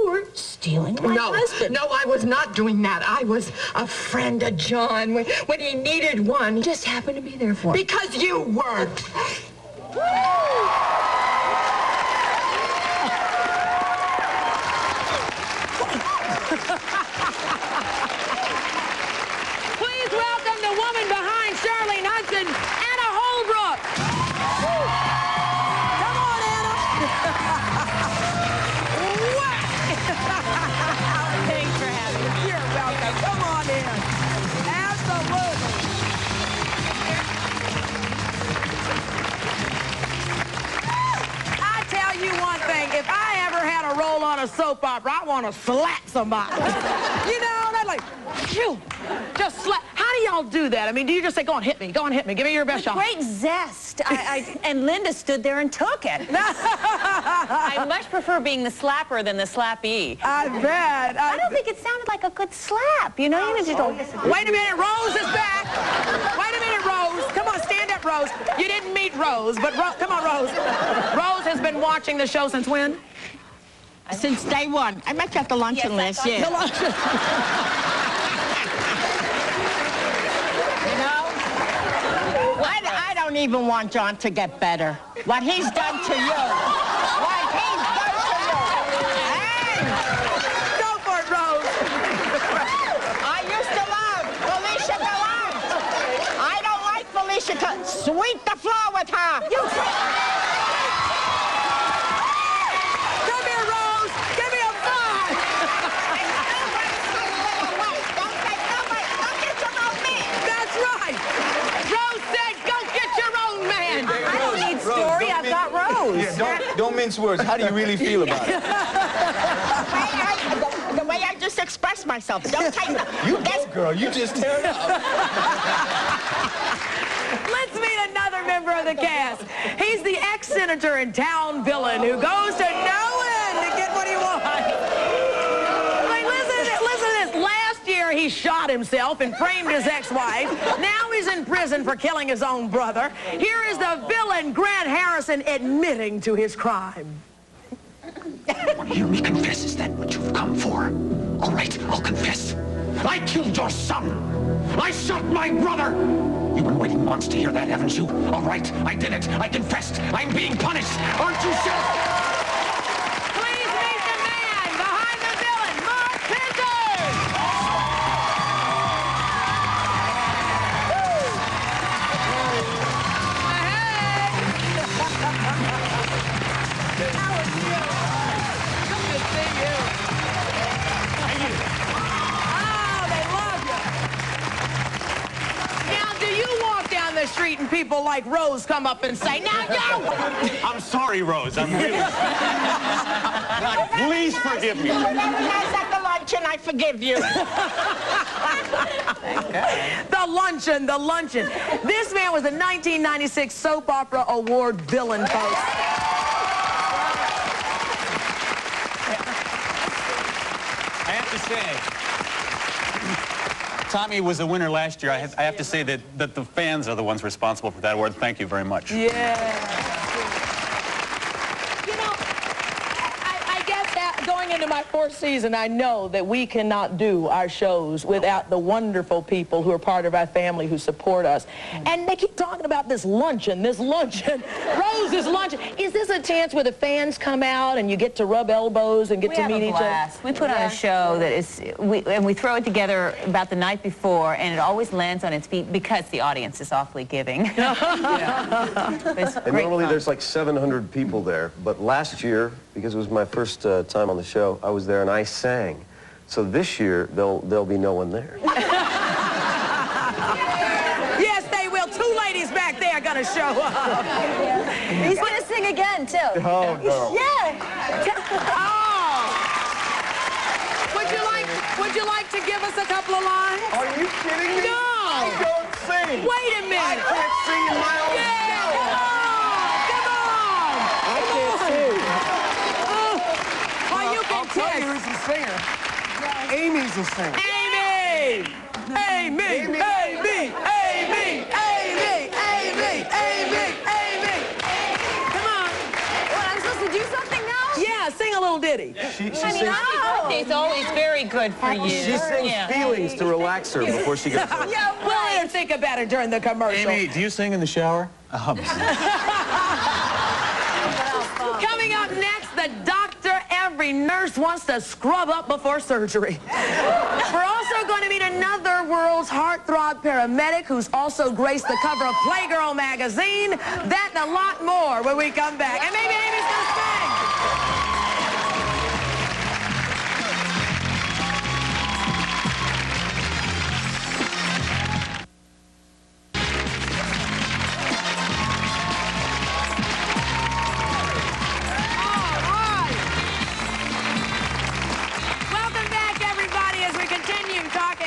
were stealing my husband. No, I was not doing that. I was a friend of John when he needed one. He just happened to be there for him. Because you weren't. Please welcome the woman behind Charlene Hudson, Anna Holbrook. Come on, Anna. Thanks for having me. You're welcome. Come on in. Absolutely. I tell you one thing, if I ever had a role on a soap opera, I want to slap somebody. They're like, phew, just slap. How do y'all do that? I mean, do you just say, go on, hit me, give me your best shot? Great zest. And Linda stood there and took it. I much prefer being the slapper than the slappee. I bet. I don't think it sounded like a good slap. You know, you just don't. Wait a minute, Rose is back. Wait a minute, Rose. Come on, stand up, Rose. You didn't meet Rose, but come on, Rose. Rose has been watching the show since when? Since day one. I met you at the luncheon last year. The luncheon. You know, I don't even want John to get better. What he's done to you. What he's done to you. Hey! Go for it, Rose. I used to love Felicia Gallant. I don't like Felicia. Sweep the floor with her. Come here, Rose. Give me a 5. That's right. Rose said, go get your own man. I don't need story. I've got Rose. Yeah, don't mince words. How do you really feel about it? The way I just expressed myself. Don't take the... You go, girl. You just tear it up. Let's meet another member of the cast. He's the ex-senator and town villain who goes to no end to get what he wants. Like, listen to this. Last year, he shot himself and framed his ex-wife. Now he's in prison for killing his own brother. Here is the villain, Grant Harrison, admitting to his crime. Want to hear me confess? Is that what you've come for? All right, I'll confess. I killed your son. I shot my brother. You've been waiting months to hear that, haven't you? All right, I did it. I confessed. I'm being punished. Aren't you sure? Please meet the man behind the villain, Mark Pinter! The street and people like Rose come up and say, now you! I'm sorry, Rose. I'm really sorry. Please forgive me. Whenever I was at the luncheon, I forgive you. The luncheon. This man was a 1996 Soap Opera Award villain, folks. I have to say, Tommy was a winner last year. I have to say that the fans are the ones responsible for that award. Thank you very much. Yeah. You know, I guess that going into my 4th season, I know that we cannot do our shows without the wonderful people who are part of our family who support us. And they keep talking about this luncheon, Rose's luncheon. Is this a chance where the fans come out and you get to rub elbows and get to meet each other? We put on a show that is, we throw it together about the night before, and it always lands on its feet because the audience is awfully giving. And normally there's like 700 people there, but last year, because it was my first time on the show, I was there and I sang. So this year, there'll be no one there. Yes, they will. 2 ladies back there are going to show up. He's going to sing again, too. Oh, no. Yeah. Oh. Would you like to give us a couple of lines? Are you kidding me? No. I don't sing. Wait a minute. I can't sing in my own show. Come on. I can't sing. Well, you can I'll tell you who's the singer. Amy's the singer. Amy! Come on. What, I'm supposed to do something now? Yeah, sing a little ditty. She Happy birthday's always very good for you. She sings feelings to relax her before she goes. Yeah, we'll let her think about it during the commercial. Amy, do you sing in the shower? Coming up next, the doctor every nurse wants to scrub up before surgery. We're also going to meet another world's heartthrob paramedic who's also graced the cover of Playgirl magazine. That and a lot more when we come back. And maybe Amy's going to sing.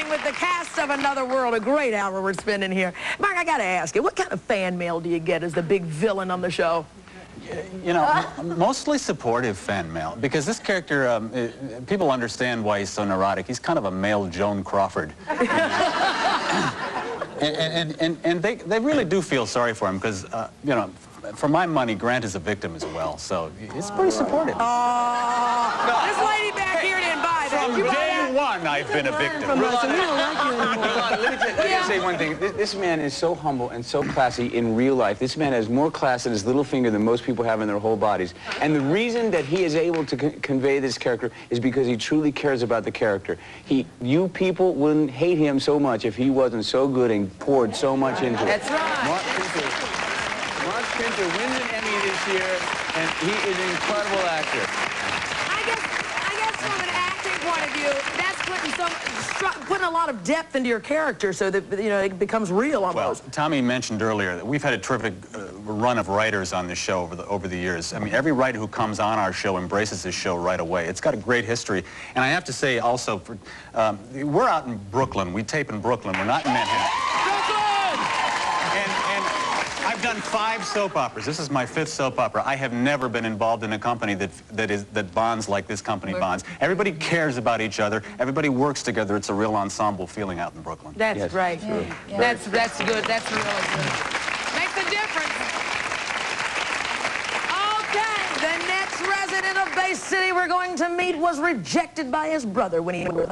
With the cast of Another World, a great hour we're spending here. Mark, I got to ask you, what kind of fan mail do you get as the big villain on the show? You know, mostly supportive fan mail, because this character, people understand why he's so neurotic. He's kind of a male Joan Crawford. And they really do feel sorry for him, because, you know, for my money, Grant is a victim as well, so it's pretty supportive. This lady back here didn't buy that. From day one, I've been a victim. Let me say one thing. This man is so humble and so classy in real life. This man has more class in his little finger than most people have in their whole bodies. And the reason that he is able to convey this character is because he truly cares about the character. You people wouldn't hate him so much if he wasn't so good and poured so much into it. That's right. Mark Pinter wins an Emmy this year, and he is an incredible actor. I guess from an acting point of view, that's putting a lot of depth into your character so that, you know, it becomes real almost. Well, Tommy mentioned earlier that we've had a terrific run of writers on this show over the years. I mean, every writer who comes on our show embraces this show right away. It's got a great history. And I have to say also, we're out in Brooklyn. We tape in Brooklyn. We're not in Manhattan. I've done 5 soap operas. This is my 5th soap opera. I have never been involved in a company that bonds like this company bonds. Everybody cares about each other. Everybody works together. It's a real ensemble feeling out in Brooklyn. That's right. Yeah. That's good. That's really good. Makes a difference. Okay, the next resident of Bay City we're going to meet was rejected by his brother when he was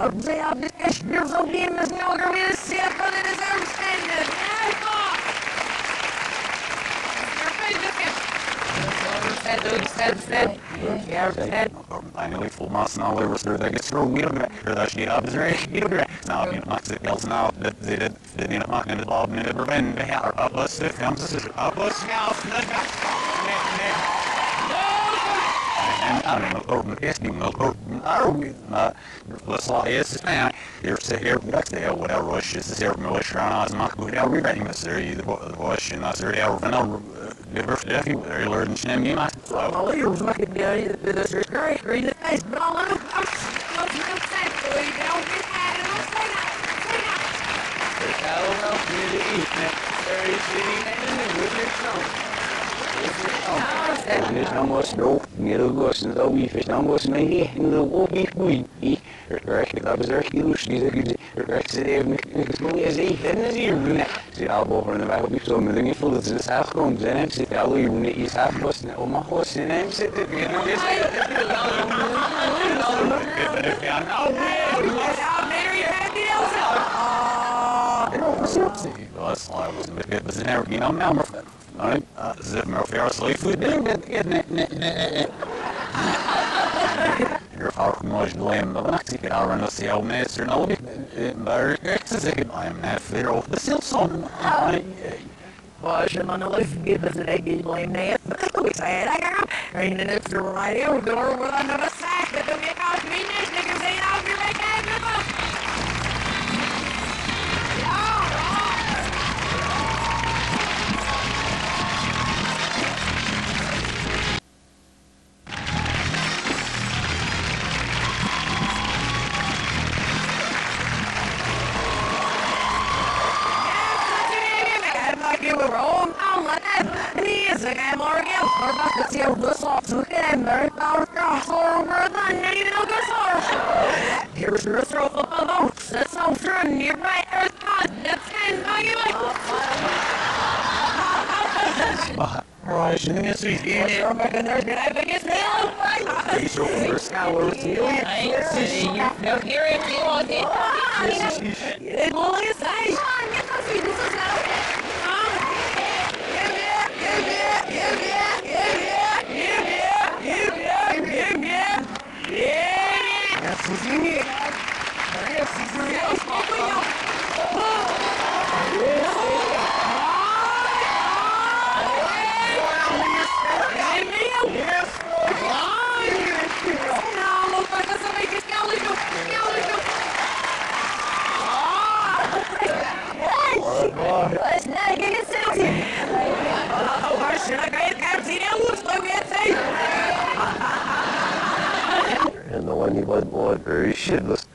And the one you was very shitless.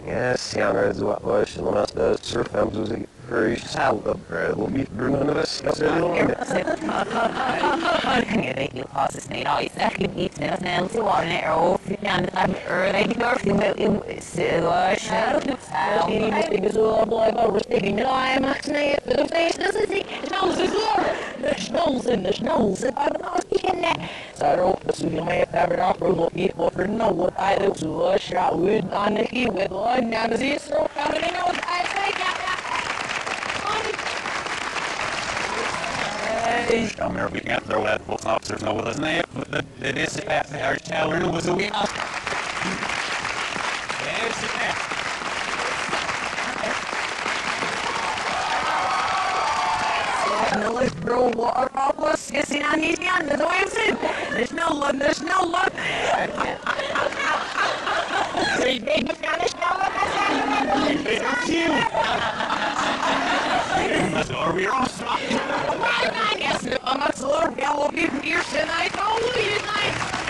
Yes, younger as what was, and last the surfams was very salad up there. It'll be none of us. de snolzen, de snolzen. Maar dan begin dat. Zo, dat is nog meer hebben we nog niet over nou wat I do to us. Ja, we aan de keer with one. Now the is so coming in on I think. Come here, we can't throw that book officers know what his name, but it is that our tower was a winner. Bro, water problems, yes, in on the Wilson. There's no love, there's no love. Are we all Yes, I'm a slow yellow big fierce tonight. Oh, tonight.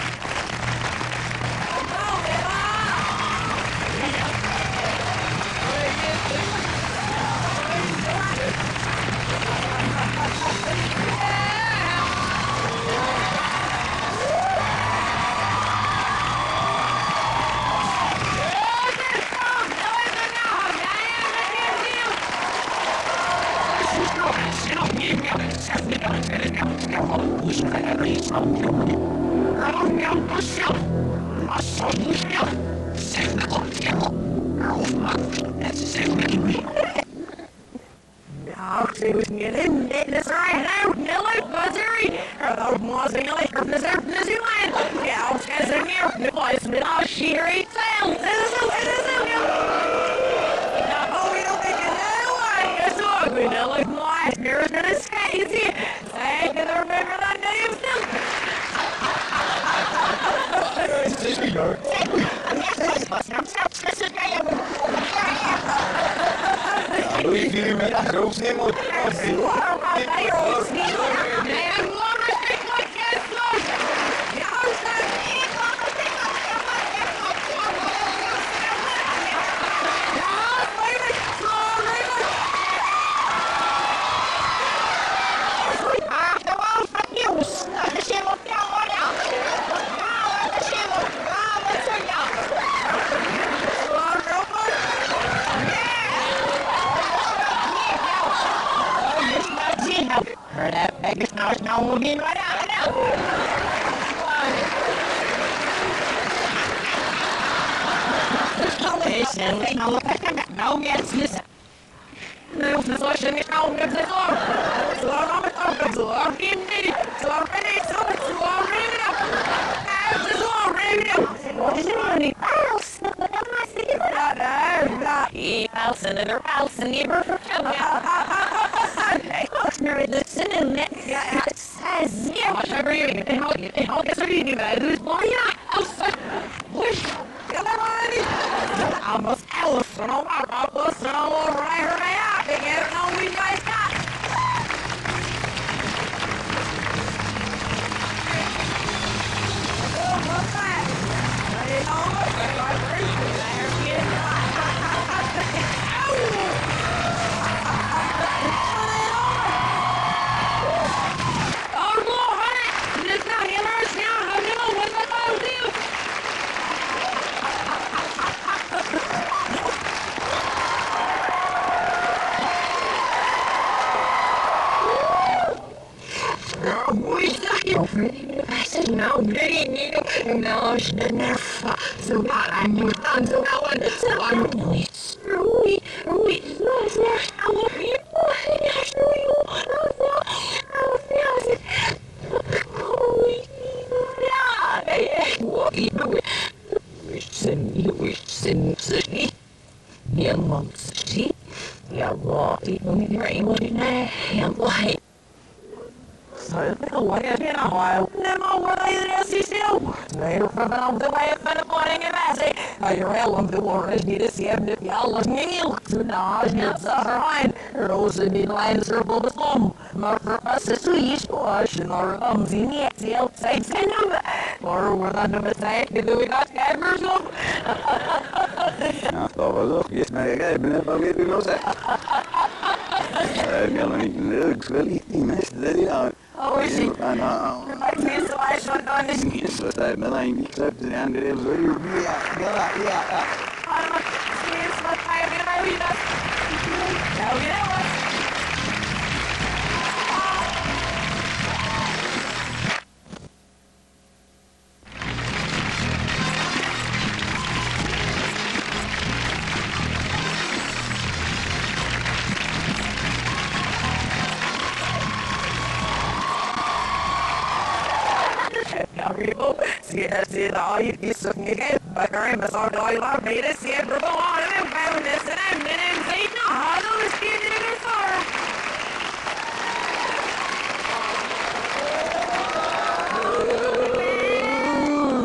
Yes, it all you so you get back or I'm sorry I love me to see it for the one and found this and I'm in say no how do we see it in for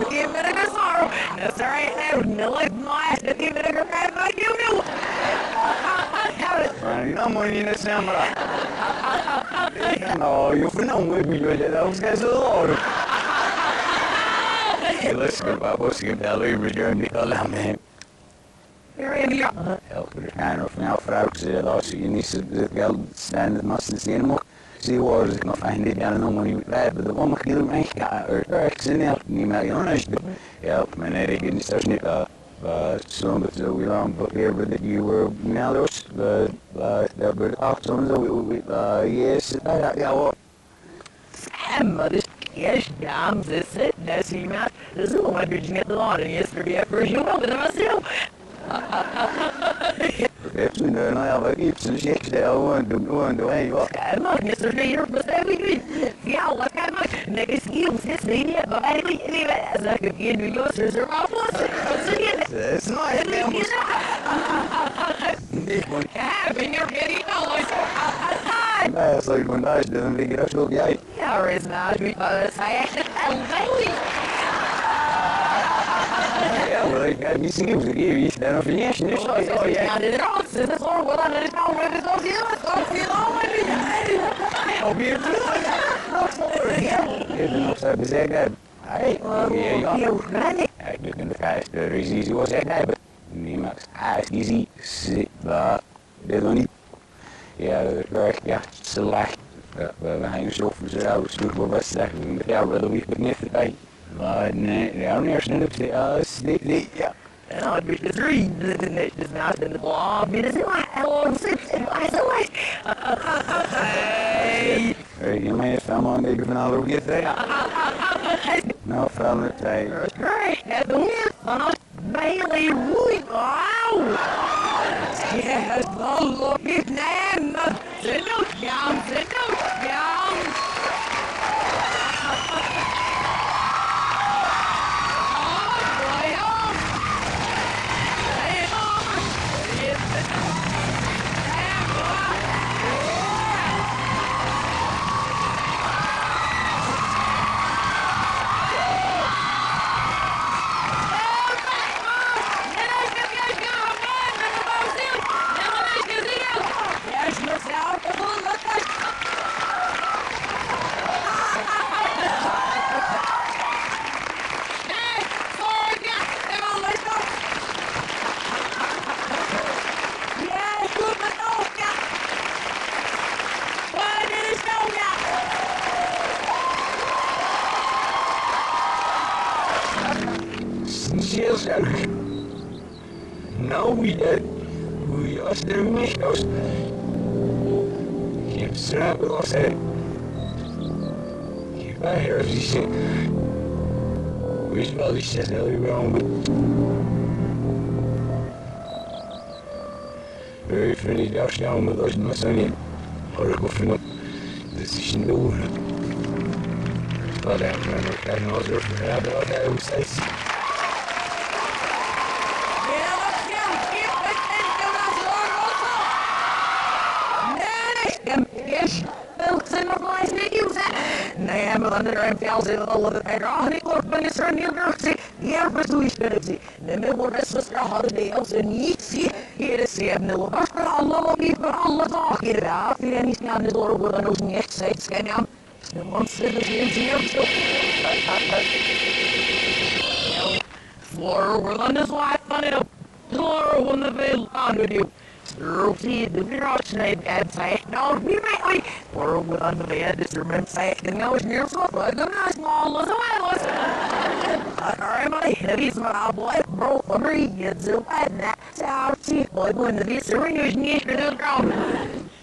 give it a sorrow. That's all right now. No like my give it a cry like you know. Não, menina, sembra. Não, eu fui não, eu vi hoje da os caras ouro. Let's go, Bob. Let's get that labor during the man. Help with the kind of now for out to the also you need to get stand mustn't see anymore. See what is gonna find it down no money with that, but the woman can do it or in help me my honest help man they getting such some of the we long but here but you were now those but some yes yeah Mother, yes, damn, this it, that's him out. This is what did you get the lawn and yesterday after you opened myself. That's when I have a gift and shit that I want to way. I'm not Mr. Leader, but I will. Yeah, what am I? Next skills, this lady, but I leave it as I could get you yours or off. That's not it. Having your getting dollars. That's like when I didn't make it up to the Yeah, it's not because I actually. Yeah, well, I got me singing to give you that of yes, oh, yeah. It all says it's all what I know where to go. I'll be here too. I look in the fast, very easy was that guy, but Nimax, easy, sit, there's only, yeah, correct, yeah, select, behind yourself, so I was good for a second, but I rather be magnificent. Maar nee, ja, eerst net op de ja. En dan heb je de drie, de netjes naast in de blauw, binnen z'n hello, zit, en zo is. Hey, je mij even allemaal een beetje van alle hoe je het nou, van het tijd. Great, het weer vanaf Bailey Roy, wow. Yes, oh, look at that. Sit down, sit down. No, we did. We lost their missions. Keep snapping off that. Keep my hair as he said. Which probably said that wrong, but very friendly down with those Masonic article from the decision to order. But I remember I know there for about that was nice. Nee, maar dan er een vel zitten alle de pijn. Ik word ben is er niet meer. Ja, maar zo is het. De middel rest was er hadden de als een niet zie. Hier is ze middel was er allemaal niet voor alles al. Hier daar viel niet aan de door worden nog niet echt steeds kan ja. De monster is hier zo. Floor over on this life on it. Floor on the veil on with you. Rosie, the virus night and say, no, we might wait. Or with on the bed, is your men say, and I was near so like a nice small as I was. Alright, my heavy's my boy, bro, for me, it's a bad that. Sour teeth, boy, when the visceral is near to the ground.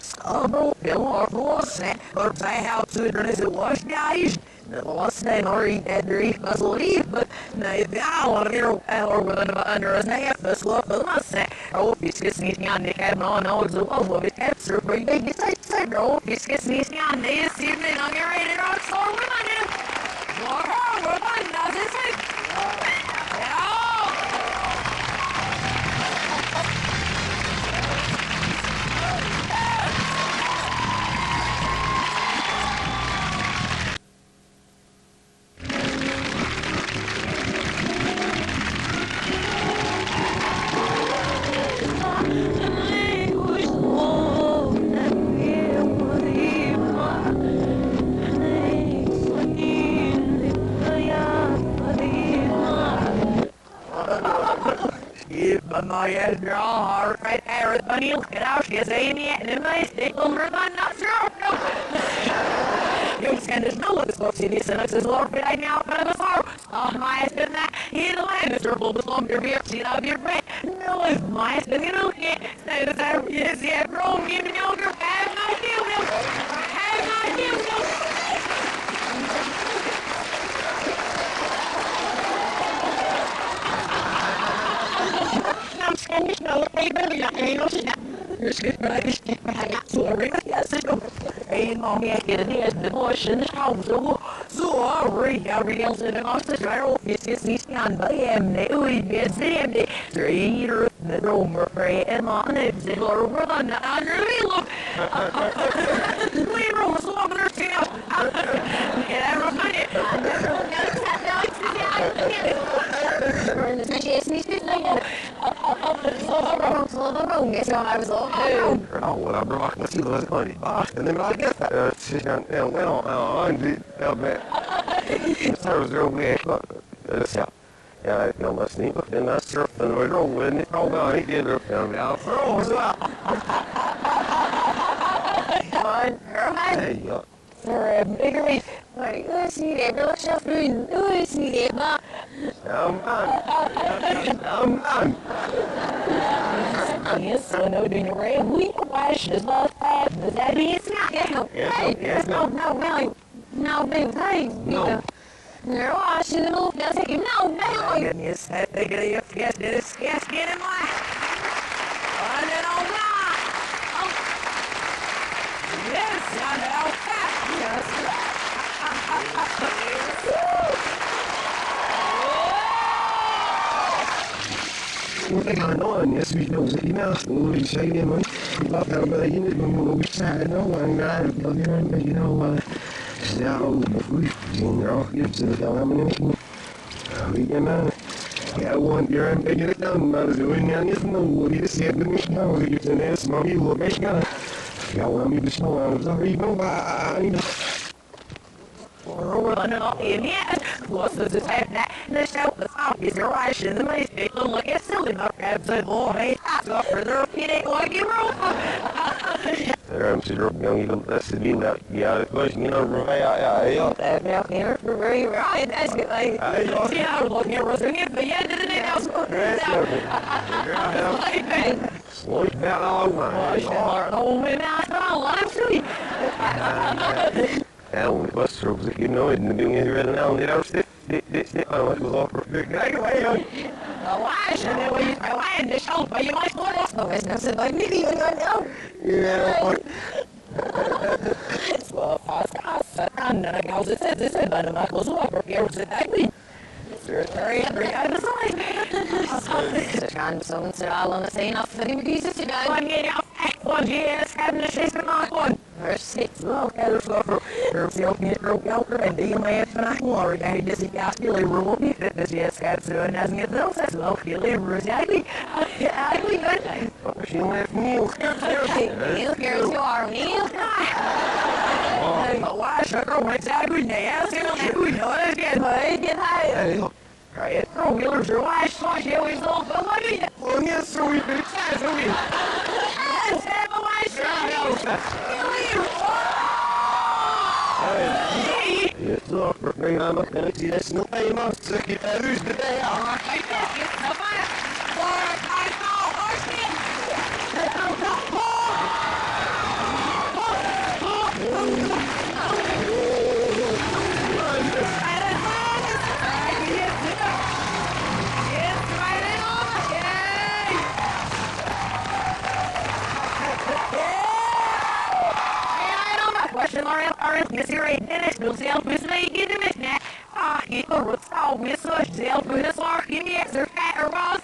So, bro, Bill, or boss, or say how to it is it was guys. The last name or eat that reef must leave, but if I want to hear or under a half the slope of my set, or if it's just sneezing on the cabin on all the wall of it, that's a pretty big sight, or if it's just sneezing on this evening, I'll get ready to rock, so we're on it. We're on, does it? maar je drar right there at Bunny look out she's in the end my stick over the not sure. You send us no look so see this is Lord but I now but the far. Oh my is that he the land is trouble with long your beer see of your brain. No is my is you know say that yes yeah bro give me your have no deal no have no deal no. I'm standing no baby I know that there's good but I got so I guess it ain't on me I get it the bush in the house so already every else in the house the gyro is these on by him they we be them they three the room or pray and on it they go over the really look we room so I'm gonna see get everybody Ja, wat bracht me ziel was gewoon niet waar. En dan had ik het ze gaan wel aan die bij zo zo weer. Dus ja. Ja, ik kan dat niet. En dat surf en we rollen niet al wel niet eerder van ja. Zo. Hey, ja. Bigger me. Like, let's see that. Let's just do. Let's see that. Yes, so no doing your way. We wash this last pass. Does that mean it's not? Yes. No, babe, hey. No. You're washing the little guys. No, no. Goodness, I think if you did it, get in my. On it all that. Yes, on it all that. Yes. What going on? Yes, we know that now. We say them. We love how they in it. We say no one got it. You know, so we all give to the domination. We can yeah, one year I'm taking it down. Not doing anything. No, we just have to make now. We get an ass. Mommy, look, I got. Yeah, well, I'm even snow out of the river. I know. We're running off in yet. What's the type that the show the top is your eyes in the face. They look like a silly buck crabs and boy, hey, go further. It ain't like you roll. I'm sure young you that's the deal that yeah, the question you know, yeah. That now here for very right. That's good. Like, yeah, I was looking at Rosie, but yeah, didn't it? I was going slow down all over. Oh, man, I love sweet. And the bus service, you know, in the beginning of the now, they don't stick. I was all for big guy. Why should they wait? I had the show, but you might go off the business. Like, maybe you don't know. Yeah. Well, and I was said this about him. I was over here. Was it that week? Very guy beside. Kan zo'n stralen zijn af de pieces te gaan. Wanneer je afkijkt van GS hebben de steeds gemaakt worden. Er zit wel kelders over. Er is ook niet ook elke en die mij het vandaag morgen. Hij is ik als jullie rol niet. Dus GS gaat zo en als niet zo zes wel veel leveren. Eigenlijk goed. Misschien heeft nieuw. Heel keer zo arm. Heel maar waar is het ook? Ik zei goed nee. Als je nog niet goed hoor. Ik get high. Right, throw Miller's your wife, so she always loves the money. Well, yes, so we did. So we. Yes, have a wife, Yes, look, for me, I'm not going to see this. No, I'm not sick. If I lose the day, I'll not take zelf is meegeven met net. Ah, je kan het zo met zelf in de zorg in die extra verder was.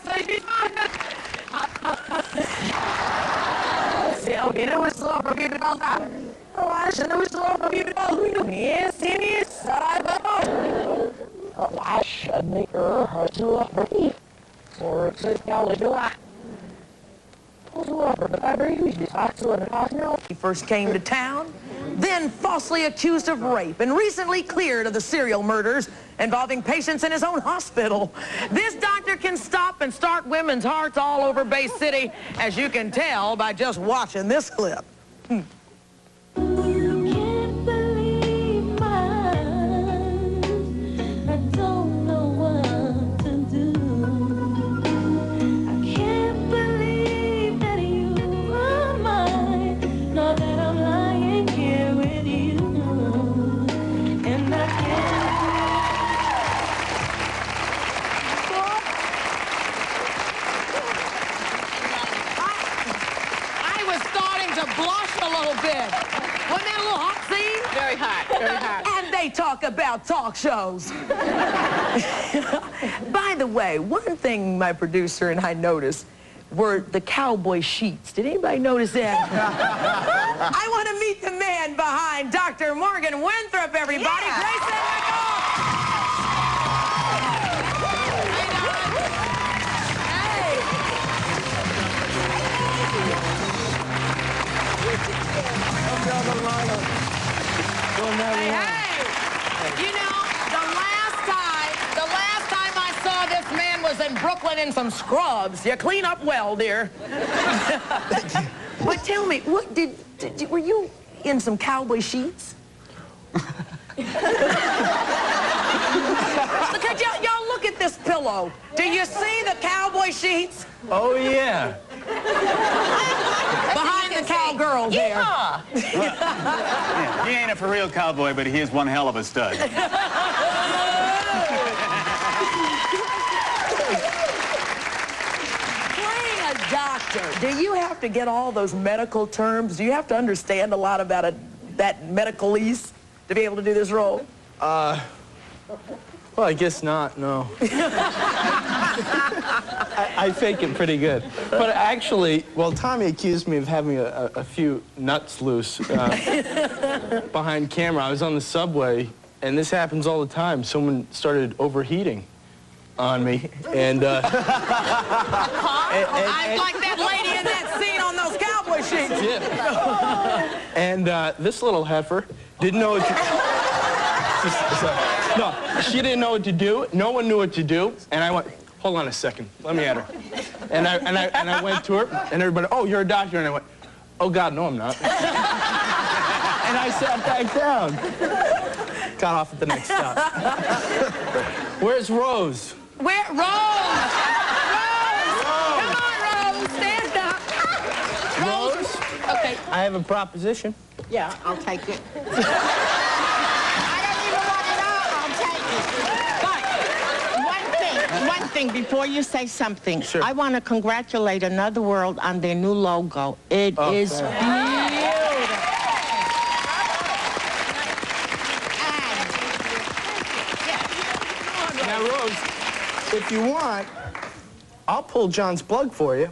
Zelf in de zorg voor je dan dat. Als je nou zorg voor je dan hoe je niet zien is. Als je niet er het zorg voor je. Voor het sociale doel. pulls her over. But I agree, she talks to her and talks to her. He first came to town, then falsely accused of rape, and recently cleared of the serial murders involving patients in his own hospital. This doctor can stop and start women's hearts all over Bay City, as you can tell by just watching this clip. And they talk about talk shows. By the way, one thing my producer and I noticed were the cowboy sheets. Did anybody notice that? I want to meet the man behind Dr. Morgan Winthrop, everybody. Yeah. Grayson Hey, you know, the last time I saw this man was in Brooklyn in some scrubs. You clean up well, dear. But tell me, what were you in some cowboy sheets? Look at y'all look at this pillow. Do you see the cowboy sheets? Oh, yeah. Behind the cowgirl there. Yeah, he ain't a for real cowboy, but he is one hell of a stud. Playing a doctor, do you have to get all those medical terms? Do you have to understand a lot about that medicalese to be able to do this role? Well, I guess not, no. I fake it pretty good. But actually, well, Tommy accused me of having a few nuts loose behind camera. I was on the subway, and this happens all the time. Someone started overheating on me, and... I'm like that lady in that scene on those cowboy sheets. Yeah. And this little heifer didn't know what to... No, she didn't know what to do. No one knew what to do. And I went, hold on a second. Let me at her. And I went to her, and everybody, oh, you're a doctor. And I went, oh, God, no, I'm not. And I sat back down. Got off at the next stop. Where's Rose? Where? Rose! Rose! Come on, Rose! Stand up! Rose? Okay. I have a proposition. Yeah, I'll take it. One thing before you say something, sure. I want to congratulate Another World on their new logo. It is beautiful. Now, Rose, if you want, I'll pull John's plug for you.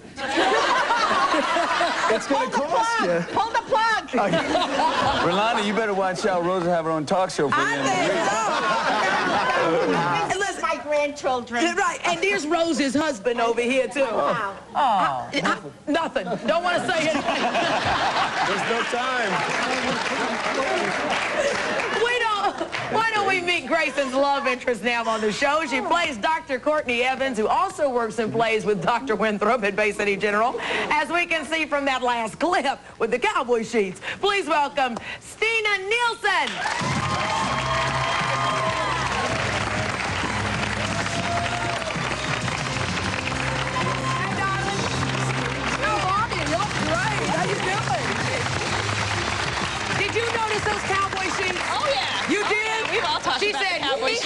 It's going to cost you. Pull the plug. Rolanda, you better watch out. Rose will have her own talk show for you. Listen, my grandchildren. Right, and there's Rose's husband over here, too. Wow. Nothing. Don't want to say anything. There's no time. Why don't we meet Grayson's love interest now on the show? She plays Dr. Courtney Evans, who also works and plays with Dr. Winthrop at Bay City General, as we can see from that last clip with the cowboy sheets. Please welcome Stina Nielsen. Did you notice those cowboy sheets? Oh, yeah. You did? Yeah, we've all talked she about said, cowboy sheets.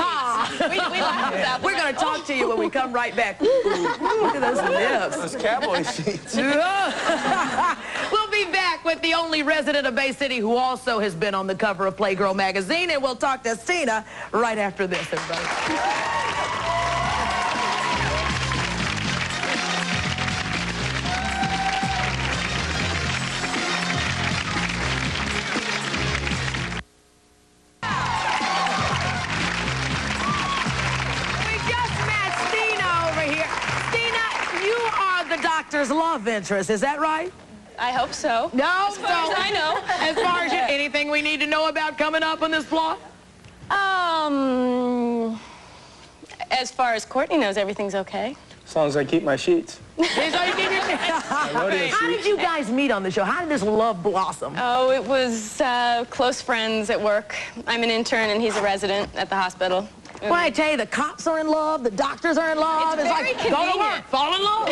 We laughed about them. We're going to talk to you when we come right back. Look at those lips. Those cowboy sheets. We'll be back with the only resident of Bay City who also has been on the cover of Playgirl magazine, and we'll talk to Stina right after this, everybody. love interest. Is that right? I hope so. No, as far as I know. As far as anything we need to know about coming up on this plot? As far as Courtney knows, everything's okay. As long as I keep my sheets. How did you guys meet on the show? How did this love blossom? Oh, it was close friends at work. I'm an intern and he's a resident at the hospital. Well, I tell you, the cops are in love, the doctors are in love. It's like, very go to work, fall in love.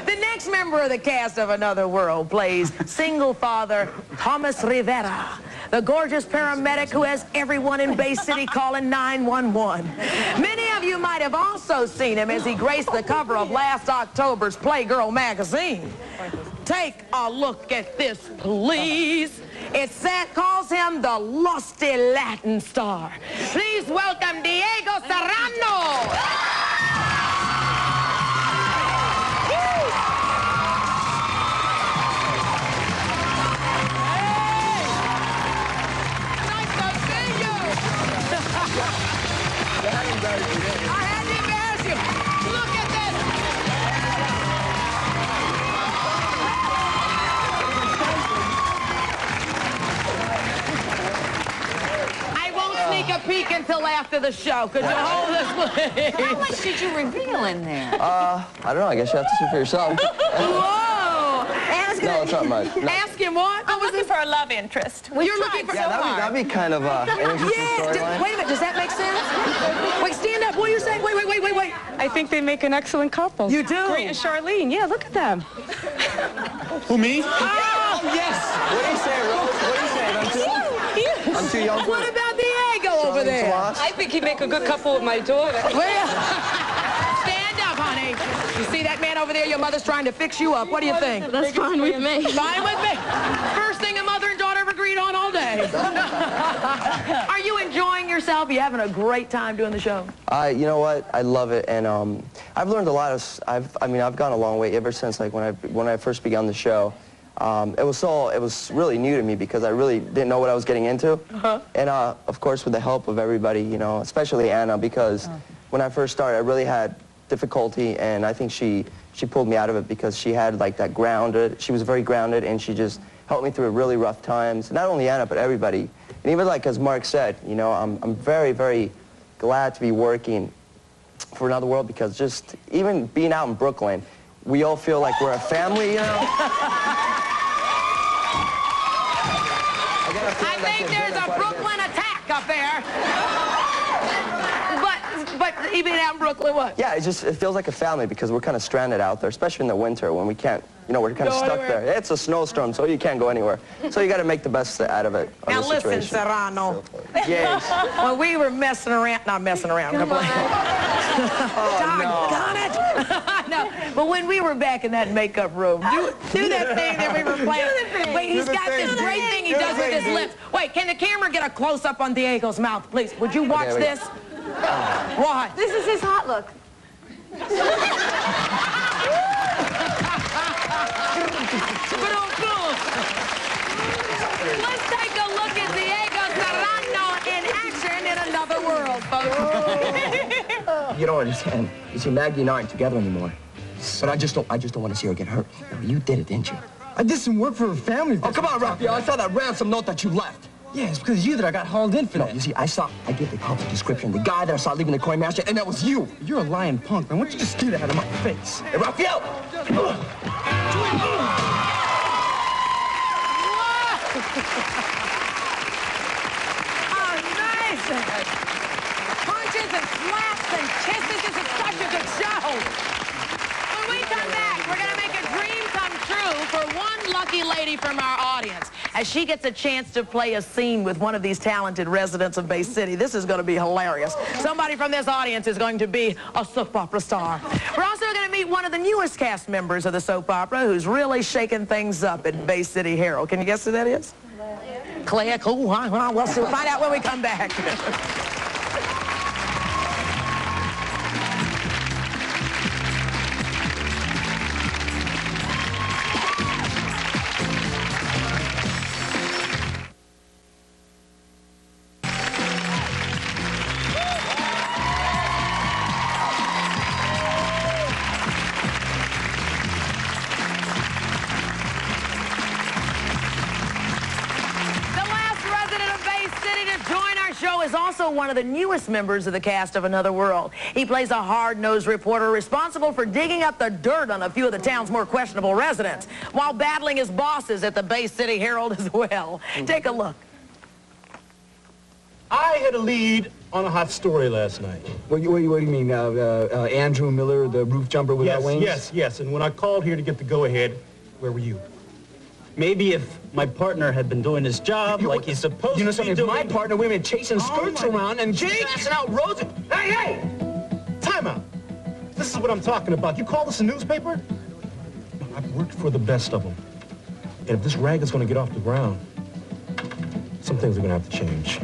The next member of the cast of Another World plays single father Thomas Rivera, the gorgeous paramedic who has everyone in Bay City calling 911. Many of you might have also seen him as he graced the cover of last October's Playgirl magazine. Take a look at this, please. It calls him the lusty Latin star. Please welcome Diego Serrano. I had to embarrass you. Look at this. I won't sneak a peek until after the show. Could you hold this, please? How much did you reveal in there? I don't know. I guess you have to see for yourself. Whoa! Anna's gonna No, it's not much. No. ask him what? I'm looking for a love interest. You're looking for That'd be kind of an interesting storyline. Wait a minute, does that make sense? Wait, stand up. What are you saying? Wait. I think they make an excellent couple. You do? Great and Charlene. Yeah, look at them. Who, me? Oh, Yes! What do you say, Rose? What do you say? I'm too young for what it. about Diego over there? I think he'd make a good couple with my daughter. Stand up, honey. You see that man over there? Your mother's trying to fix you up. What do you think? That's fine with me. Fine with me. First thing a mother and daughter have agreed on all day. Are you enjoying yourself? Are you having a great time doing the show? You know what? I love it, and I've learned a lot of. I've gone a long way ever since like when I first began the show. It was really new to me because I really didn't know what I was getting into. And of course, with the help of everybody, you know, especially Anna, because when I first started, I really had difficulty, and I think she pulled me out of it because she had like that grounded. She was very grounded, and she just helped me through really rough times. Not only Anna, but everybody. And even like as Mark said, you know, I'm very, very glad to be working for Another World because just even being out in Brooklyn, we all feel like we're a family, you know. I think there's a Brooklyn attack up there. But even out in Brooklyn, what? Yeah, it feels like a family because we're kind of stranded out there, especially in the winter when we can't, you know, we're kind of stuck there. It's a snowstorm, so you can't go anywhere. So you got to make the best out of it. Now listen, Serrano. Yes. Well, we were messing around, not messing around. Doggone it. No, but when we were back in that makeup room, do that thing that we were playing. Wait, he's got this great thing he does with his lips. Wait, can the camera get a close-up on Diego's mouth, please? Would you watch this? What? This is his hot look. Let's take a look at Diego Serrano in action in Another World, folks. You don't understand. You see, Maggie and I aren't together anymore. But I just don't want to see her get hurt. No, you did it, didn't you? I did some work for a family. Oh, come on, Raphael. I saw that ransom note that you left. Yeah, it's because of you that I got hauled in for that. You see, I gave the cops a description. The guy that I saw leaving the coin master, and that was you. You're a lying punk, man. Why don't you just get that out of my face? Hey, Raphael! Amazing! Punches and slaps and kisses. This is such a good show. When we come back, we're going to make a dream come true for one lucky lady from our audience as she gets a chance to play a scene with one of these talented residents of Bay City. This is going to be hilarious. Somebody from this audience is going to be a soap opera star. We're also going to meet one of the newest cast members of the soap opera who's really shaking things up in Bay City Herald. Can you guess who that is? Claire. Cool. We'll find out when we come back. show is also one of the newest members of the cast of Another World. He plays a hard-nosed reporter responsible for digging up the dirt on a few of the town's more questionable residents, while battling his bosses at the Bay City Herald as well. Take a look. I had a lead on a hot story last night. What do you mean, Andrew Miller, the roof jumper without wings? Yes. And when I called here to get the go-ahead, where were you? Maybe if my partner had been doing his job like he's supposed to be doing... If my partner, we were chasing skirts around and passing out roses... Hey! Time out. This is what I'm talking about. You call this a newspaper? I've worked for the best of them. And if this rag is going to get off the ground, some things are going to have to change.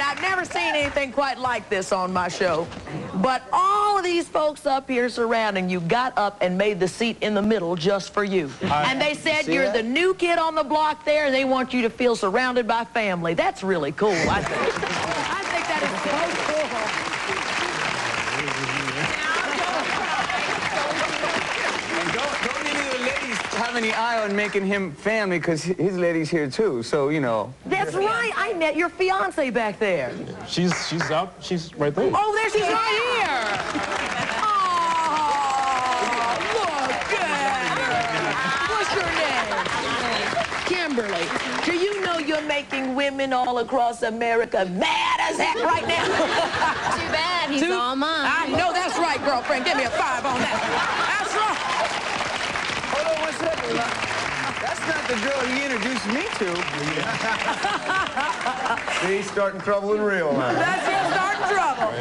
I've never seen anything quite like this on my show. But all of these folks up here surrounding you got up and made the seat in the middle just for you. And they said you're the new kid on the block there, and they want you to feel surrounded by family. That's really cool, I think. I think that is so cool. Don't any of the ladies have any eye on making him family, because his lady's here too, so, you know. That's right. I met your fiance back there. She's out. She's right there. Oh, there she's right here. Oh, look at her. What's your name? Kimberly. Do you know you're making women all across America mad as heck right now? Too bad. He's all mine. I know that's right, girlfriend. Give me a 5 on that. That's right. Hold on 1 second. That's not the girl he introduced me to. He's starting trouble in real life. That's you starting trouble.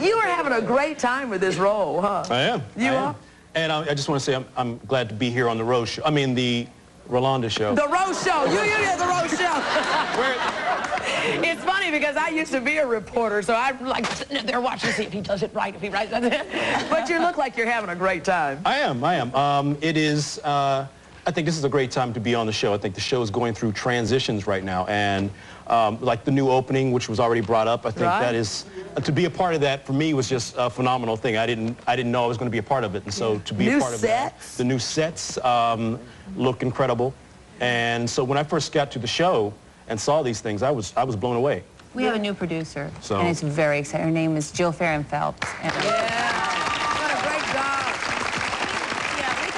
You are having a great time with this role, huh? I am. You are? And I just want to say I'm glad to be here on the Rose Show. I mean, the Rolanda Show. The Rose Show. You did the Rose Show. It's funny because I used to be a reporter, so I'm like sitting there watching to see if he does it right, if he writes it. But you look like you're having a great time. I am. It is, I think this is a great time to be on the show. I think the show is going through transitions right now. And like the new opening, which was already brought up, I think that is, to be a part of that for me was just a phenomenal thing. I didn't know I was going to be a part of it. And so to be a part of that, the new sets look incredible. And so when I first got to the show and saw these things, I was blown away. We have a new producer, So- and it's very exciting. Her name is Jill Farren-Phelps. And What a great job. yeah, we've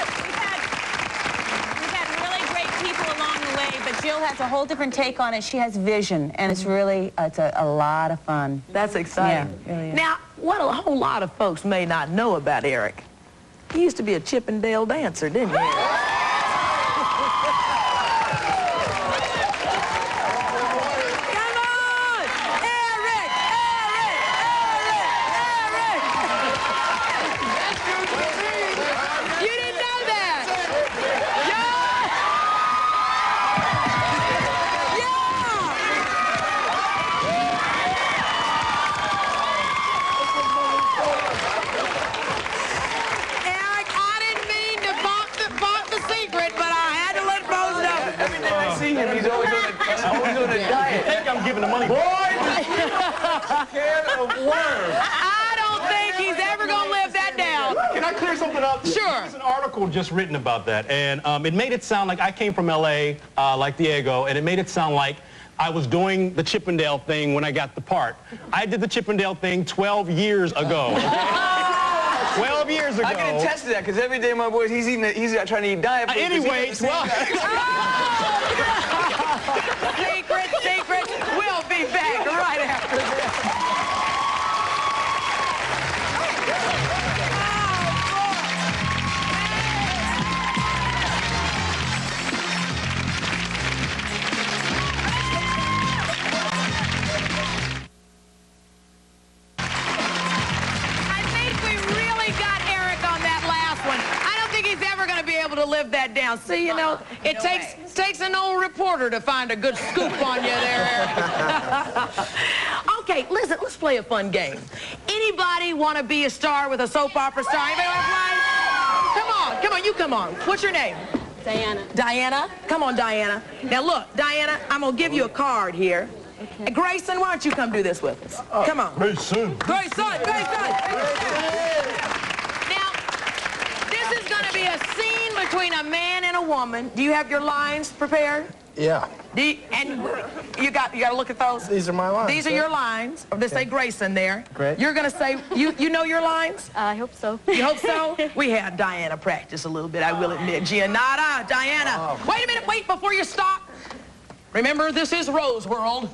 had really great people along the way, but Jill has a whole different take on it. She has vision, and it's really, it's a lot of fun. That's exciting. Yeah, it really is. Now, what a whole lot of folks may not know about Eric. He used to be a Chippendale dancer, didn't he? Giving the money. Boy, I don't think he's ever going to live that down. Can I clear something up? Sure. There's an article just written about that, and it made it sound like I came from L.A., like Diego, and it made it sound like I was doing the Chippendale thing when I got the part. I did the Chippendale thing 12 years ago. 12 years ago. I can attest to that, because every day my boy, he's trying to eat diet food. Anyway, Secret. We'll be back right after this. To live that down. See, you know, it takes an old reporter to find a good scoop on you there, Eric. Okay, listen, let's play a fun game. Any Anybody want to be a star with a soap opera star? Anybody want to play? Come on, you come on. What's your name? Diana. Diana? Come on, Diana. Now look, Diana, I'm going to give you a card here. Okay. Grayson, why don't you come do this with us? Come on. Grayson. Grayson. Now, this is going to be a scene between a man and a woman. Do you have your lines prepared? Yeah. And you got to look at those. These are my lines. These are your lines. They say Grayson there. Great. You're going to say, you know your lines? I hope so. You hope so? We had Diana practice a little bit, I will admit. Giannata, Diana. Oh. Wait a minute, wait before you stop. Remember, this is Rose World.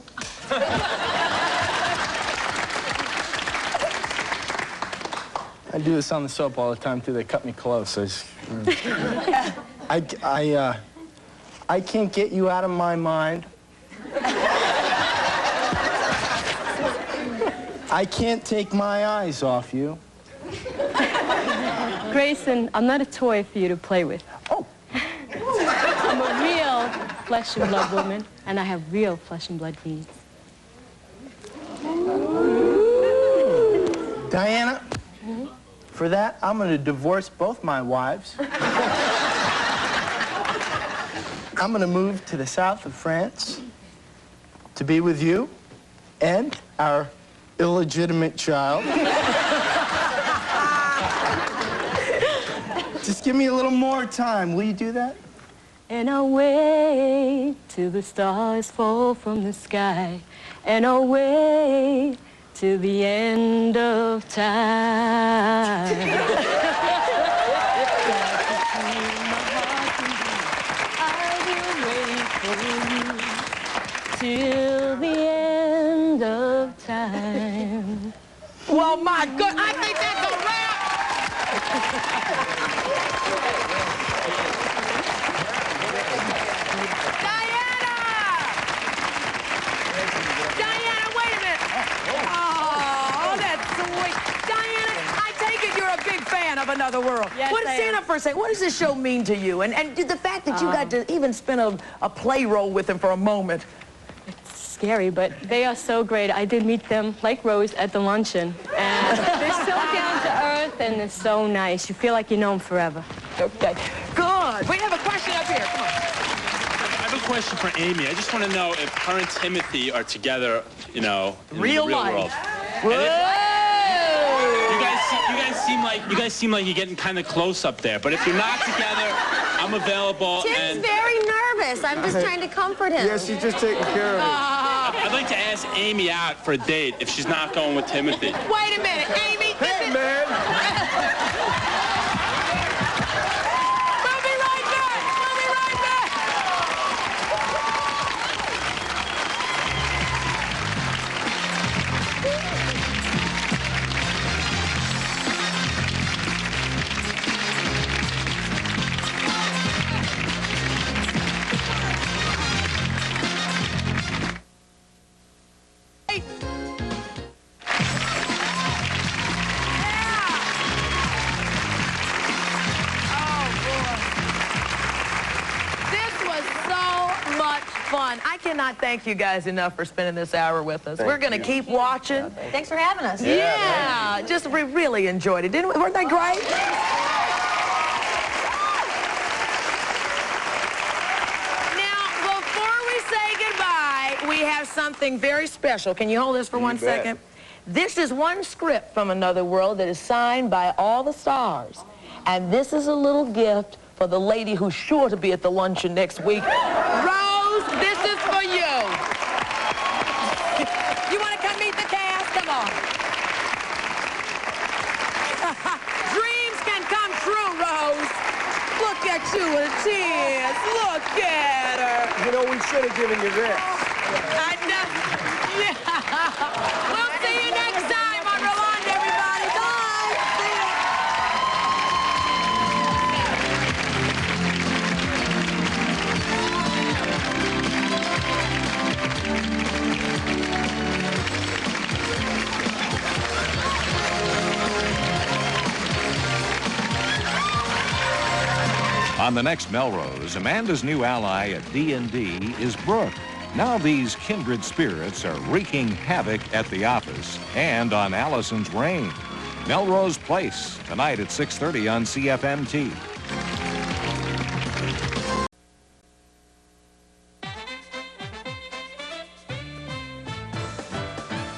I do this on the soap all the time, too. They cut me close. I can't get you out of my mind. I can't take my eyes off you. Grayson, I'm not a toy for you to play with. Oh. I'm a real flesh and blood woman, and I have real flesh and blood needs. Diana, for that, I'm going to divorce both my wives. I'm going to move to the south of France to be with you and our illegitimate child. Just give me a little more time. Will you do that? And I'll wait till the stars fall from the sky, and I'll wait till the end of time. Till the end of time. Well, my God, I think that's a wrap. Diana, wait a minute. Oh, that's sweet. Diana, I take it you're a big fan of Another World. Yes, Stand up for a second. What does this show mean to you? And the fact that you got to even spin a play role with him for a moment. Scary, but they are so great. I did meet them, like Rose, at the luncheon. And they're so down to earth and they're so nice. You feel like you know them forever. Okay, good. We have a question up here. Come on. I have a question for Amy. I just want to know if her and Timothy are together, you know, in Real the real life. world. Whoa! You guys seem like you're getting kind of close up there. But if you're not together, I'm available. Tim's very nervous. I'm just trying to comfort him. Yeah, she's just taking care of it. I'd like to ask Amy out for a date if she's not going with Timothy. Wait a minute, Amy. Hey, man. We'll be right back. We'll be right back. Fun. I cannot thank you guys enough for spending this hour with us. We're going to keep watching. Thanks for having us. Yeah, just we really enjoyed it, didn't we? Weren't they great? Now, before we say goodbye, we have something very special. Can you hold this for one second? This is one script from Another World that is signed by all the stars. And this is a little gift for the lady who's sure to be at the luncheon next week. Rose, this is for you. You want to come meet the cast? Come on. Dreams can come true, Rose. Look at you with tears. Look at her. You know, we should have given you this. I know. Yeah. We'll see you next time on Rolanda, everybody. Bye. See ya. On the next Melrose, Amanda's new ally at D&D is Brooke. Now these kindred spirits are wreaking havoc at the office and on Allison's reign. Melrose Place, tonight at 6:30 on CFMT.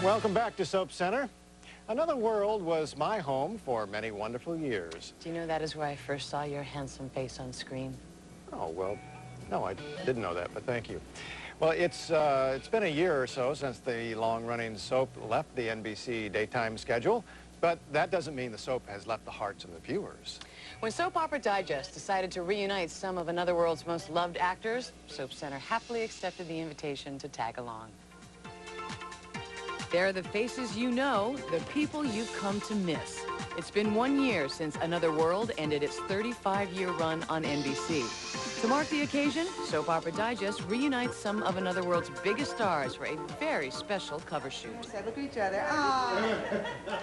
Welcome back to Soap Center. Another World was my home for many wonderful years. Do you know that is where I first saw your handsome face on screen? Oh, well, no, I didn't know that, but thank you. Well, it's been a year or so since the long-running soap left the NBC daytime schedule, but that doesn't mean the soap has left the hearts of the viewers. When Soap Opera Digest decided to reunite some of Another World's most loved actors, Soap Center happily accepted the invitation to tag along. They're the faces you know, the people you've come to miss. It's been 1 year since Another World ended its 35-year run on NBC. To mark the occasion, Soap Opera Digest reunites some of Another World's biggest stars for a very special cover shoot. Look at each other.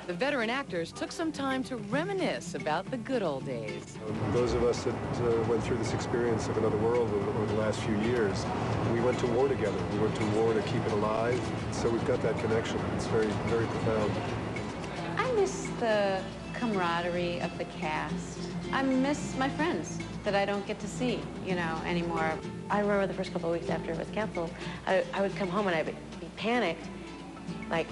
The veteran actors took some time to reminisce about the good old days. Those of us that went through this experience of Another World over the last few years, we went to war together. We went to war to keep it alive, so we've got that connection. It's very, very profound. I miss the camaraderie of the cast. I miss my friends that I don't get to see, you know, anymore. I remember the first couple of weeks after it was canceled, I would come home and I'd be panicked, like,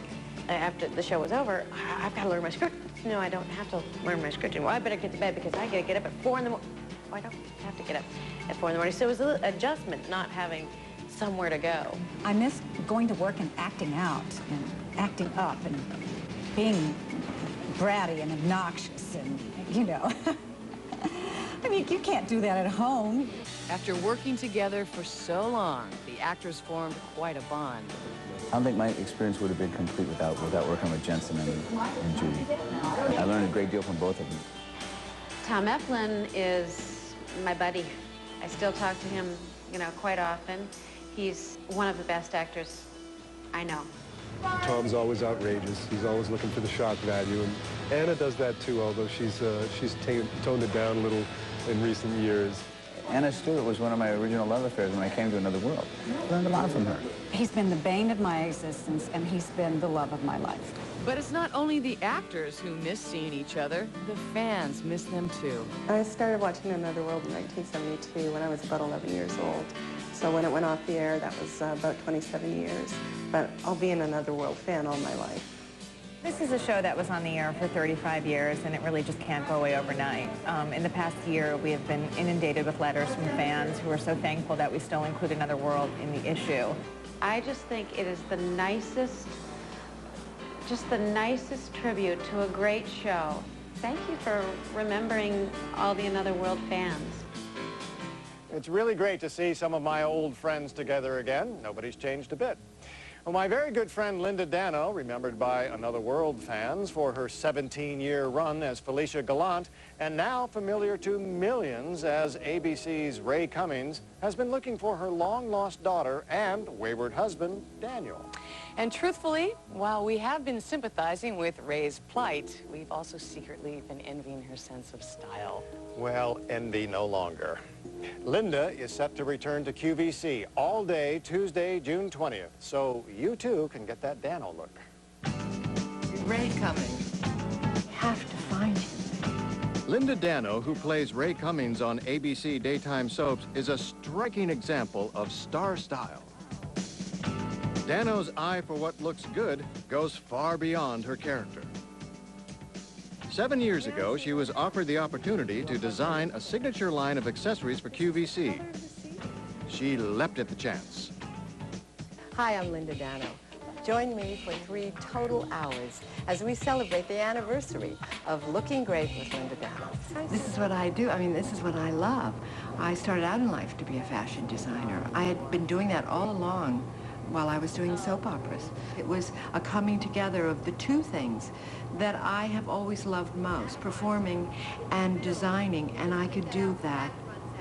after the show was over, I've got to learn my script. No, I don't have to learn my script anymore. I better get to bed because I got to get up at 4 in the morning. Oh, I don't have to get up at 4 in the morning. So it was an adjustment not having somewhere to go. I miss going to work and acting out and acting up and being bratty and obnoxious and, you know. I mean, you can't do that at home. After working together for so long, the actors formed quite a bond. I don't think my experience would have been complete without working with Jensen and Judy. I learned a great deal from both of them. Tom Eflin is my buddy. I still talk to him, you know, quite often. He's one of the best actors I know. Tom's always outrageous. He's always looking for the shock value, and Anna does that too, although she's toned it down a little in recent years. Anna Stewart was one of my original love affairs when I came to Another World. I learned a lot from her. He's been the bane of my existence, and he's been the love of my life. But it's not only the actors who miss seeing each other, the fans miss them too. I started watching Another World in 1972 when I was about 11 years old. So when it went off the air, that was about 27 years. But I'll be an Another World fan all my life. This is a show that was on the air for 35 years, and it really just can't go away overnight. In the past year, we have been inundated with letters from fans who are so thankful that we still include Another World in the issue. I just think it is the nicest tribute to a great show. Thank you for remembering all the Another World fans. It's really great to see some of my old friends together again. Nobody's changed a bit. Well, my very good friend Linda Dano, remembered by Another World fans for her 17-year run as Felicia Gallant, and now familiar to millions as ABC's Ray Cummings, has been looking for her long-lost daughter and wayward husband, Daniel. And truthfully, while we have been sympathizing with Ray's plight, we've also secretly been envying her sense of style. Well, envy no longer. Linda is set to return to QVC all day Tuesday, June 20th, so you too can get that Dano look. Ray Cummings. Have to find him. Linda Dano, who plays Ray Cummings on ABC daytime soaps, is a striking example of star style. Dano's eye for what looks good goes far beyond her character. 7 years ago, she was offered the opportunity to design a signature line of accessories for QVC. She leapt at the chance. Hi, I'm Linda Dano. Join me for 3 total hours as we celebrate the anniversary of Looking Great with Linda Dano. This is what I do. I mean, this is what I love. I started out in life to be a fashion designer. I had been doing that all along while I was doing soap operas. It was a coming together of the two things that I have always loved most, performing and designing, and I could do that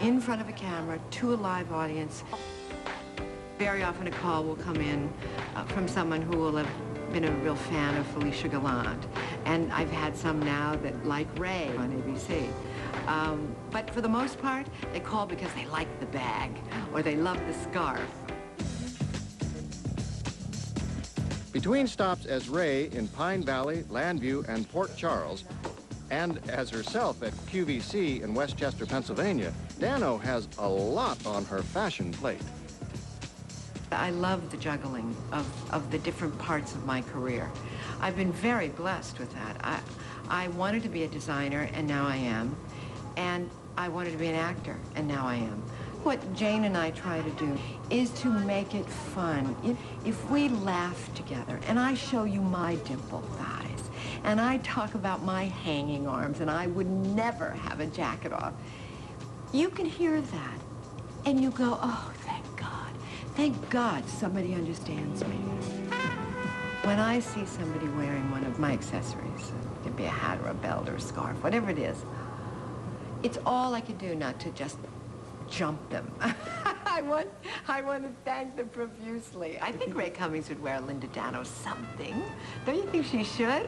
in front of a camera to a live audience. Very often a call will come in from someone who will have been a real fan of Felicia Gallant, and I've had some now that like Ray on ABC. But for the most part, they call because they like the bag or they love the scarf. Between stops as Ray in Pine Valley, Landview, and Port Charles, and as herself at QVC in Westchester, Pennsylvania, Dano has a lot on her fashion plate. I love the juggling of the different parts of my career. I've been very blessed with that. I wanted to be a designer, and now I am. And I wanted to be an actor, and now I am. What Jane and I try to do is to make it fun. If we laugh together, and I show you my dimpled thighs, and I talk about my hanging arms, and I would never have a jacket off, you can hear that, and you go, oh, thank God. Thank God somebody understands me. When I see somebody wearing one of my accessories, it could be a hat or a belt or a scarf, whatever it is, it's all I can do not to just jump them. I want to thank them profusely. I think Ray Cummings would wear Linda Dano something. Don't you think she should?